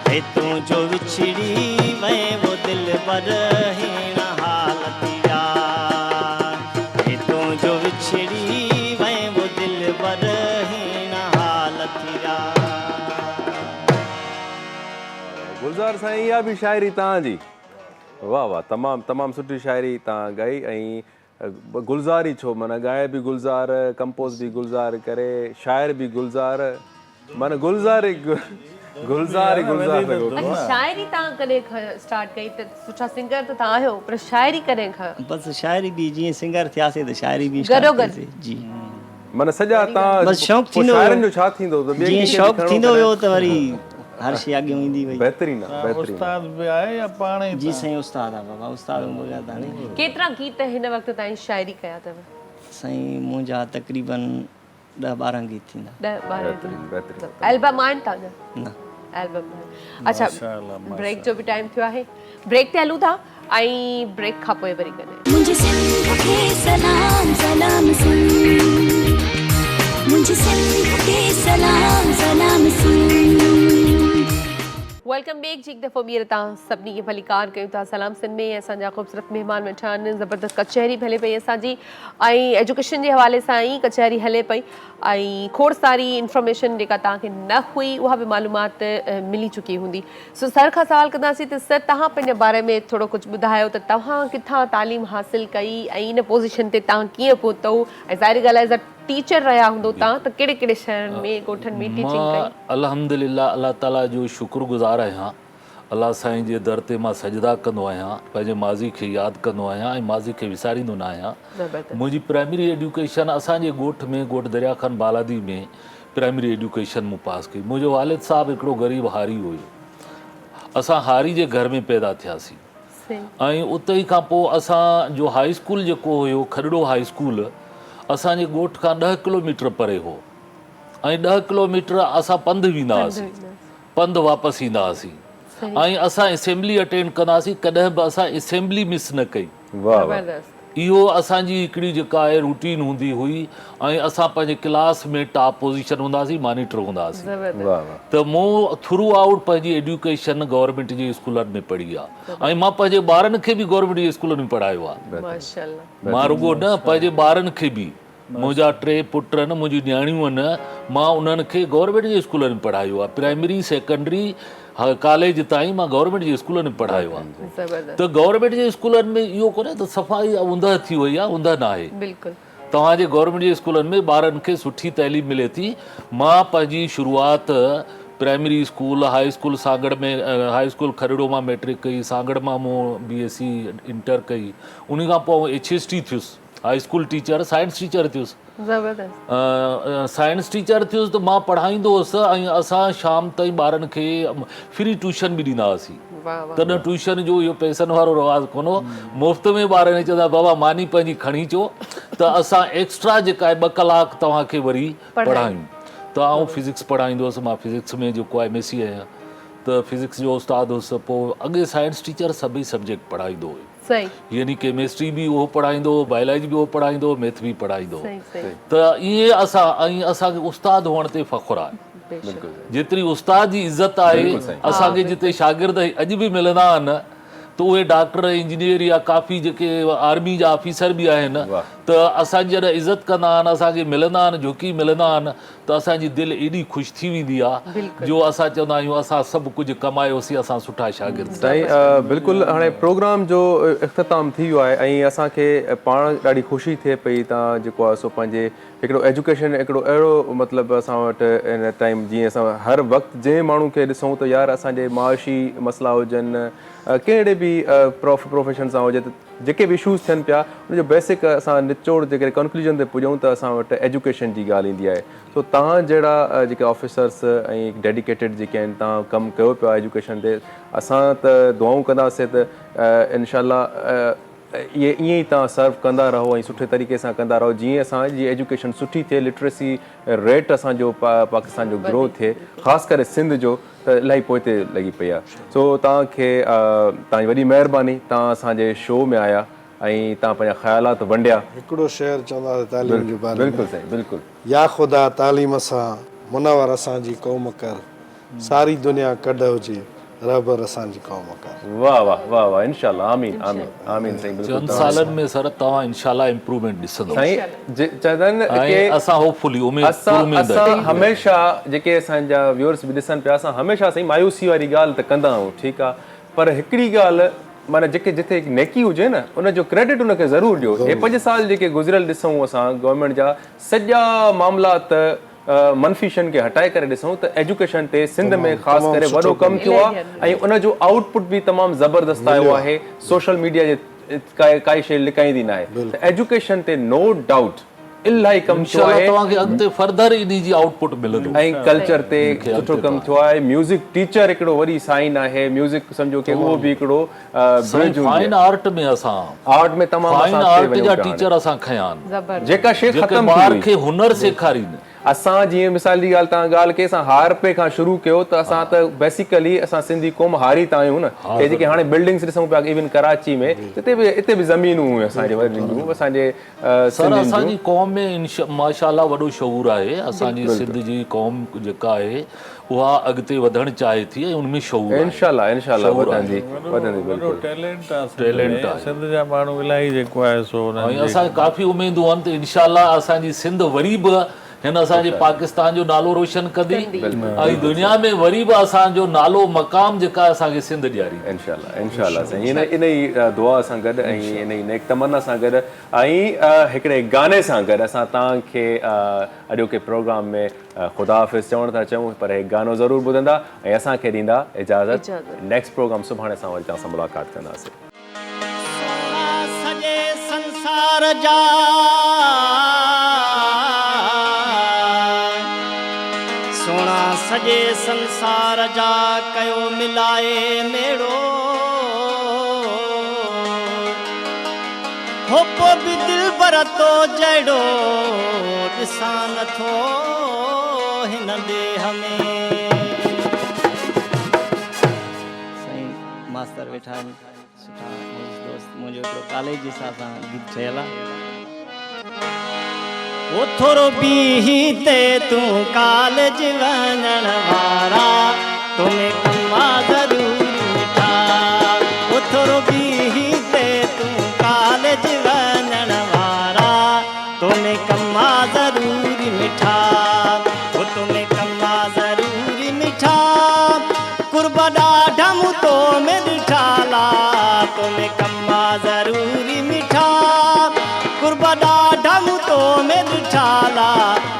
हे तूं जो विछड़ी वए वो दिल बर हीण हालत जा हे तूं जो विछड़ी वए वो दिल बर हीण हालत जा गुलज़ार साईं, इहा बि शाइरी तव्हांजी। वाह वाह, तमामु तमामु सुठी शाइरी तव्हां ॻाई। ऐं गुलज़ार ई छो, माना ॻाए बि गुलज़ार, कंपोज़ बि गुलज़ार करे, शाइर बि गुलज़ार, माना गुलज़ार ई गुलज़ार लॻो पियो। शाइरी तव्हां कॾहिं स्टार्ट कई? त सुठा सिंगर त तव्हां आहियो, पर शाइरी कॾहिं खां? बस शाइरी भी जीअं सिंगर थियासीं त शाइरी भी गॾो गॾु? जी माना सॼा तव्हां बस शौक़ु पोइ थींदो शाइरनि जो छा थींदो? त ॿिए जीअं कंहिंखे शौक़ु खणो थींदो करे? वियो त वरी हर शइ अॻियां ईंदी वई। बहितरीनु आहे, बहितरीनु। उस्ताद बि आहे या पाण ई जी साईं उस्ताद आहे बाबा, उस्ताद मुंहिंजा ताणी। केतिरा गीत हिन वक़्त ताईं शाइरी कया अथव? साईं मुंहिंजा तक़रीबन 10-12 गीत थींदा। 10-12 बहितरीनु, बहितरीनु। एल्बम आहिनि तव्हांजा? न एल्बम। अच्छा, ब्रेक जो बि टाइम थियो आहे, ब्रेक ते हलूं था ऐं ब्रेक खां पोइ वरी कॾहिं। मुझे सिंध के सलाम सलाम सुन, मुझे सिंध के सलाम सलाम सुन। वेलकम बैक जी, हिकु दफ़ो ॿीहर तव्हां सभिनी खे भलीकार कयूं था। सलाम सिंध में असांजा ख़ूबसूरत महिमान वेठा आहिनि। ज़बरदस्त कचहरी हले पई असांजी, ऐं एजुकेशन जे हवाले सां ई कचहरी हले पई, ऐं खोड़ सारी इंफॉर्मेशन जेका तव्हांखे न हुई उहा बि मालूमात मिली चुकी हूंदी। सो सर खां सवाल कंदासीं त सर, तव्हां पंहिंजे बारे में थोरो कुझु ॿुधायो त तव्हां किथां तालीम हासिल कई ऐं इन पोज़ीशन ते तव्हां कीअं पहुतव? ऐं ज़ाहिर ॻाल्हि आहे, एज़ अ टीचर रहिया हूंदो तव्हां, त कहिड़े कहिड़े शहरनि में, ॻोठनि में टीचिंग मां कई? अल्हम्दुलिल्लाह अल्लाह ताला जो शुक्रगुज़ार आहियां। अल्लाह साईं जे दर ते मां सजदा कंदो आहियां, पंहिंजे माज़ी खे यादि कंदो आहियां ऐं माज़ी खे विसारींदो न आहियां। मुंहिंजी प्राइमरी एजुकेशन असांजे ॻोठ में, ॻोठ दरिया खान बालादी में प्राइमरी एजुकेशन मूं पास कई। मुंहिंजो वालिद साहिबु हिकिड़ो ग़रीब हारी हुयो। असां हारी जे घर में पैदा थियासीं ऐं उते ई खां पोइ असांजो हाई स्कूल जेको हुयो, खॾड़ो हाई स्कूल, असांजे ॻोठ खां 10 किलोमीटर परे हो ऐं 10 किलोमीटर असां पंधु वेंदा हुआसीं, पंधु वापसि ईंदा हुआसीं। ऐं असां असेंबली अटेंड कंदा हुआसीं, कॾहिं बि असां असेंबली मिस न कई। इहो असांजी हिकिड़ी जेका आहे रूटीन हूंदी हुई। ऐं असां पंहिंजे क्लास में टॉप पोज़ीशन हूंदासीं, मॉनिटर हूंदासीं। त मूं थ्रू आउट पंहिंजी एजुकेशन गवर्नमेंट जे स्कूलनि में पढ़ी आहे ऐं मां पंहिंजे ॿारनि खे बि गवर्नमेंट जे स्कूलनि में पढ़ायो आहे। मां रुॻो न, पंहिंजे ॿारनि खे बि, मुंहिंजा 3 पुट आहिनि, मुंहिंजी न्याणियूं आहिनि, मां उन्हनि खे गवर्नमेंट जे स्कूलनि में पढ़ायो आहे। प्राइमरी, सेकेंडरी, कॉलेज ताईं मां गवर्नमेंट जे स्कूलनि में पढ़ायो आहे। त गवर्नमेंट जे स्कूलनि में इहो कोन्हे त सफ़ाई ऊंदहि थी वई आहे, ऊंदहि न आहे। तव्हांजे गवर्नमेंट जे स्कूलनि में ॿारनि खे सुठी तइलीम मिले थी। मां पंहिंजी शुरूआति प्राइमरी स्कूल, हाई स्कूल सागड़ में, हाई स्कूल खॾड़ो मां मैट्रिक कई, सागड़ मां मूं BSc इंटर कई। उन खां पोइ HST थियुसि, high school teacher, science teacher थियुसि। साइंस टीचर थियुसि त मां पढ़ाईंदो हुउसि ऐं असां शाम ताईं ॿारनि खे फ्री ट्यूशन बि ॾींदा हुआसीं। तॾहिं ट्यूशन जो इहो पैसनि वारो रवाज़ु कोन हो, मुफ़्त में ॿारनि चवंदा बाबा मानी पंहिंजी खणी अचो त असां एक्स्ट्रा जेका आहे 2 कलाक तव्हांखे वरी पढ़ायूं। त आउं फिज़िक्स पढ़ाईंदो हुउसि, मां फिज़िक्स में जेको आहे MSc आहियां, त फिज़िक्स जो उस्तादु हुउसि। पोइ अॻे साइंस टीचर सभई सब्जेक्ट पढ़ाईंदो हुयो, यानी केमिस्ट्री बि उहो पढ़ाईंदो, बायोलॉजी बि उहो पढ़ाईंदो, मैथ बि पढ़ाईंदो। त इहे असां, ऐं असांखे उस्तादु हुअण ते फ़ख़ुरु आहे। जेतिरी उस्ताद जी इज़त आहे, असांखे जिते शागिर्द अॼु बि मिलंदा आहिनि त उहे डॉक्टर, इंजीनियर या काफ़ी जेके आर्मी जा ऑफिसर बि आहिनि, त असांजी जॾहिं इज़त कंदा आहिनि, असांखे मिलंदा आहिनि, झुकी मिलंदा आहिनि, त असांजी दिलि एॾी ख़ुशि थी वेंदी आहे जो असां चवंदा आहियूं असां सभु कुझु कमायोसीं, असां सुठा शागिर्द। साईं बिल्कुलु, हाणे प्रोग्राम जो इख़्तिताम थी वियो आहे ऐं असांखे पाण ॾाढी ख़ुशी थिए पई। तव्हां जेको आहे सो पंहिंजे हिकिड़ो एजुकेशन, हिकिड़ो अहिड़ो मतिलबु असां वटि इन टाइम, जीअं असां हर वक़्तु जंहिं माण्हू खे ॾिसूं त यार असांजे माशी मसइला हुजनि, कहिड़े बि प्रोफेशन सां हुजे, त जेके बि इशूज़ थियनि पिया, उनजो बेसिक असां निचोड़ जेके कंक्लूजन ते पुॼूं त असां वटि एजुकेशन जी ॻाल्हि ईंदी आहे। सो तव्हां जहिड़ा जेके ऑफिसर्स ऐं डेडिकेटेड जेके आहिनि, तव्हां कमु कयो पिया एजुकेशन ते, असां त दुआऊं कंदासीं त इनशाअल्लाह ये ईअं ई तव्हां सर्व कंदा रहो ऐं सुठे तरीक़े सां कंदा रहो जीअं असांजी एजुकेशन सुठी थिए, लिटरेसी रेट असांजो पाकिस्तान जो ग्रो थिए, ख़ासि करे सिंध जो त इलाही पोइते लॻी पई आहे। सो तव्हांखे तव्हांजी वॾी महिरबानी, तव्हां असांजे शो में आया ऐं तव्हां पंहिंजा ख़्यालात वंडिया। हिकिड़ो शेर चवंदा तालीम जे बारे में, बिल्कुलु साईं, बिल्कुलु। या ख़ुदा तालीम सां मुनवर असांजी क़ौम कर, सारी दुनिया कढ हुजे रबर असांजी क़ौम कर। वाह वाह वाह वाह, इंशाल्लाह, आमीन आमीन आमीन साईं। बिल्कुलु चंद सालनि में सर तव्हां इंशाल्लाह इम्प्रूवमेंट ॾिसंदव साईं, चवंदा आहिनि ऐं की असां होपफुली असां उमेद हमेशह जेके असांजा व्यूअर्स बि ॾिसनि पिया, असां हमेशह साईं मायूसी वारी ॻाल्हि त कंदा आहियूं, ठीकु आहे, पर हिकिड़ी ॻाल्हि माना जेके जिथे नेकी हुजे न उनजो क्रेडिट उनखे ज़रूरु ॾियो। हे 5 साल जेके गुज़िरियल ॾिसूं असां गवर्नमेंट जा सॼा मामलात मनफ़ी शयुनि खे हटाए करे ॾिसूं त एजुकेशन ते सिंध में ख़ासि करे वॾो कमु थियो आहे ऐं उनजो आउटपुट बि तमामु ज़बरदस्त आयो आहे। सोशल मीडिया जे काई शइ लिकाईंदी न आहे, त एजुकेशन ते नो डाउट इलाही कमु थियो आहे। तव्हांखे अॻिते फर्दर इन जी आउटपुट मिलंदो ऐं कल्चर ते सुठो कमु थियो आहे। म्यूज़िक टीचर हिकिड़ो वॾी साइन आहे, म्यूज़िक सम्झो कि उहो बि हिकिड़ो फाइन आर्ट में असां आर्ट में तमामु फाइन आर्ट जा टीचर असां खया आहिनि, जेका शइ ख़तमु ॿार खे हुनर सेखारीनि। असां जीअं मिसाल जी ॻाल्हि तव्हां ॻाल्हि कई, असां हार पे खां शुरू कयो त असां त बेसिकली असां सिंधी क़ौम हारी त आहियूं न। हे जेके हाणे बिल्डिंग्स ॾिसूं पिया इवन कराची में, हिते बि ज़मीनूं हुयूं असांजे वॾियूं असांजे सर असांजी क़ौम में माशाल्लाह वॾो शऊर आहे। असांजी सिंध जी क़ौम जेका आहे उहा अॻिते वधणु चाहे थी ऐं उनमें शऊर आहे। इंशाल्लाह इंशाल्लाह वधंदी बिल्कुलु। टैलेंट आहे सिंध जा माण्हू इलाही जेको आहे सो ऐं असांखे काफ़ी उमेदूं आहिनि त इंशाल्लाह असांजी सिंध वरी बि हिन असांजे पाकिस्तान जो नालो रोशन कंदी ऐं दुनिया में वरी बि असांजो नालो मक़ाम जेका असांखे सिंध ॾियारी। इंशाल्लाह इंशाल्लाह साईं, इन ई दुआ सां गॾु ऐं इन ई नेक तमन्ना सां गॾु ऐं हिकिड़े गाने सां गॾु असां तव्हांखे अॼोके प्रोग्राम में ख़ुदा हाफ़िज़ चवण था चाहियूं, पर हे गानो ज़रूरु ॿुधंदा ऐं असांखे ॾींदा इजाज़त। नेक्स्ट प्रोग्राम सुभाणे असां वरी तव्हां सां मुलाक़ात कंदासीं। सॼे संसार जा सोना सॼे संसार जा कयो मिलाए मेड़ो, हो पोइ बि दिलि बरतो जहिड़ो ॾिसां नथो हिन ॾेह में। साईं मास्तर वेठा आहिनि सुठा दोस्त, मुंहिंजो हिकिड़ो कॉलेज जे हिसाब सां गीत ठहियल आहे। ओ थोरो बीही ते तूं कॉलेज वञण वारा तुम्हें कमा ज़रूरी मिठा, ओ थोरो बीही ते तूं कॉलेज वञण वारा तुम्हें कमा ज़रूरी मिठा, ओ तुम्हें कमा ज़रूरी मिठा, कुर्बा ॾाढा मूं तो में ॾिठाला तुम्हें कमा ज़रूरी मिठा, कुर्बा ॾाढा मूं तो में ॾिठाला,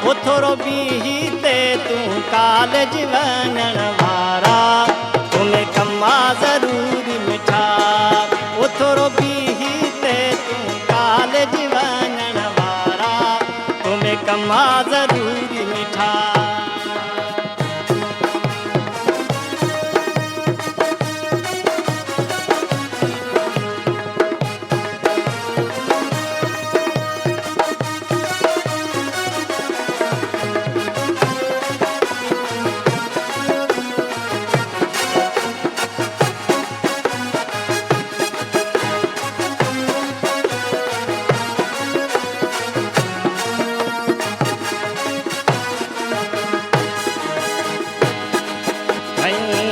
ओ थोरो बीही ते तूं कॉलेज वञण वारा तुम्हें कमा ज़रूरी मिठा, ओ थोरो बीही ते तूं कॉलेज वञण वारा तुम्हें कमा ज़रूरी मिठा।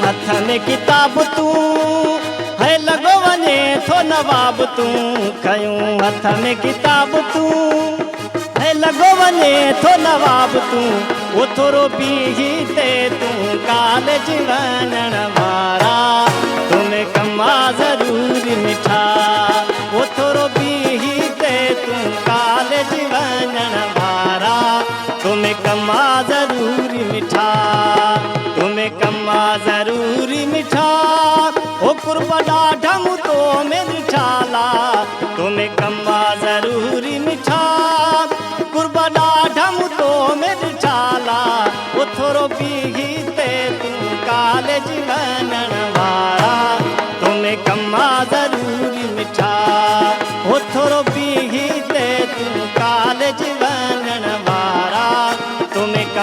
हथ में किताब तूं है लॻो वञे थो नवाब तूं, कयूं हथ में किताब तूं है लॻो वञे थो नवाब तूं, ओ थोरो बीही ते तूं कॉलेज वञण वारा तुम्हें कमा ज़रूरी मिठा, ओ थोरो बीही ते तूं कॉलेज वञण वारा तुम्हें कमा ज़रूरी मिठा, तुम्हें कमा ज़रूरी मिठा, ओ कुर्बा ॾाढा मूं तो में ॾिठाला तुम्हें कमा ज़रूरी मिठा, कुर्बा ॾाढा मूं तो में ॾिठाला, ओ थोरो बीही ते तूं कॉलेज वञण वारा तुम्हें कमा ज़रूरी मिठा,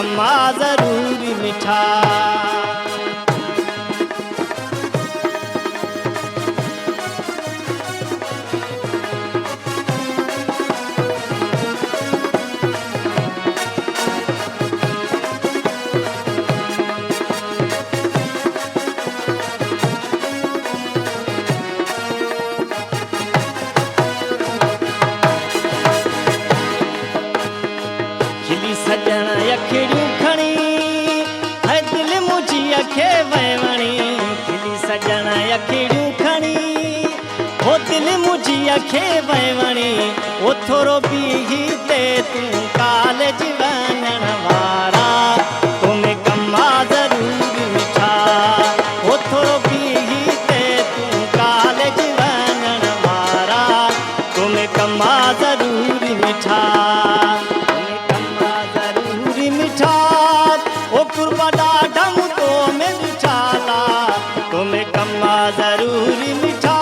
कमा ज़रूरी मिठा। खिली सजण अखिड़ियूं खणी है दिल मुंहिंजी अखे वहिवणी। खिली सजण अखिड़ियूं खणी हो दिल मुंहिंजी अखे वहिवणी। ओ थोरो बीही ते तूं कॉलेज वञण वारा तुम्हें कमा ज़रूरी मिठा। ओ थोरो बीही ते तूं कॉलेज वञण वारा तुम्हें कमा ज़रूरी मिठा। ओ कुर्बा ॾाढा मुतो में विछाला तुम्हें कमा ज़रूरी मिठा।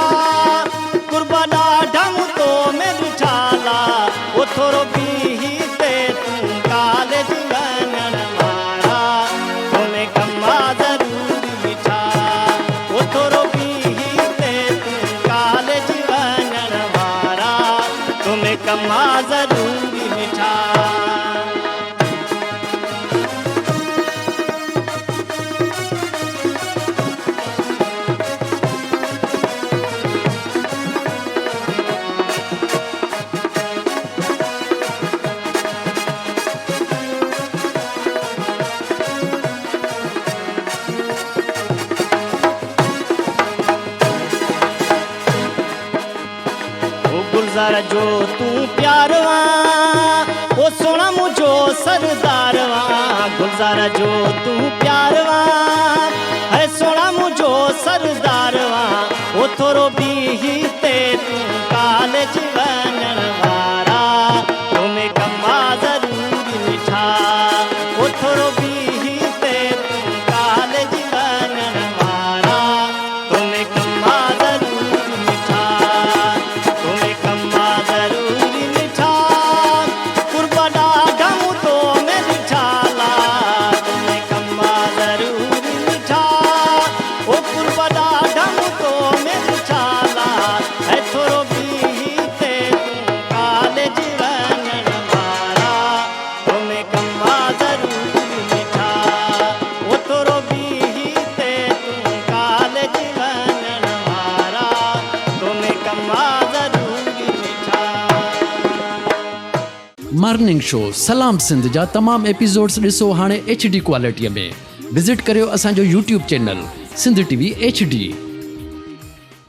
कुर्बा ॾाढा मुतो में विछाला ओ थोरो बीही ते तूं कॉलेज वञण वारा तुम्हें कमा ज़रूरी मिठा। ओ थोरो बीही ते तूं कॉलेज वञण वारा तुम्हें कमा ज़रूरी मिठा। गुलज़ार जो तूं प्यारवा ओ सोना मुझो सरदारवा। गुलज़ार जो तूं प्यारवा है सोना मुझो सरदारवा। ओ थोरो बीही ते तूं कॉलेज वञण वारा तुम्हें कमा ज़रूरी मिठा। ओ थोरो बीही ते तूं कॉलेज वञण वारा तुम्हें कमा ज़रूरी मिठा। तुम्हें कमा ज़रूरी मिठा। कुर्बा ॾाढा मुतो में विछाला तुम्हें कमा ज़रूरी मिठा। ओ कुर्बा ॾाढा मुतो में विछाला है थोरो बीही ते तूं कॉलेज वञण वारा तुम्हें कमा ज़रूरी मिठा। ओ थोरो बीही ते तूं कॉलेज वञण वारा तुम्हें कमा ज़रूरी मिठा। मॉर्निंग शो सलाम सिंध जा तमाम एपिसोड्स ॾिसो हाणे HD क्वालिटीअ में। विज़िट करियो असांजो YouTube channel Sindh TV HD।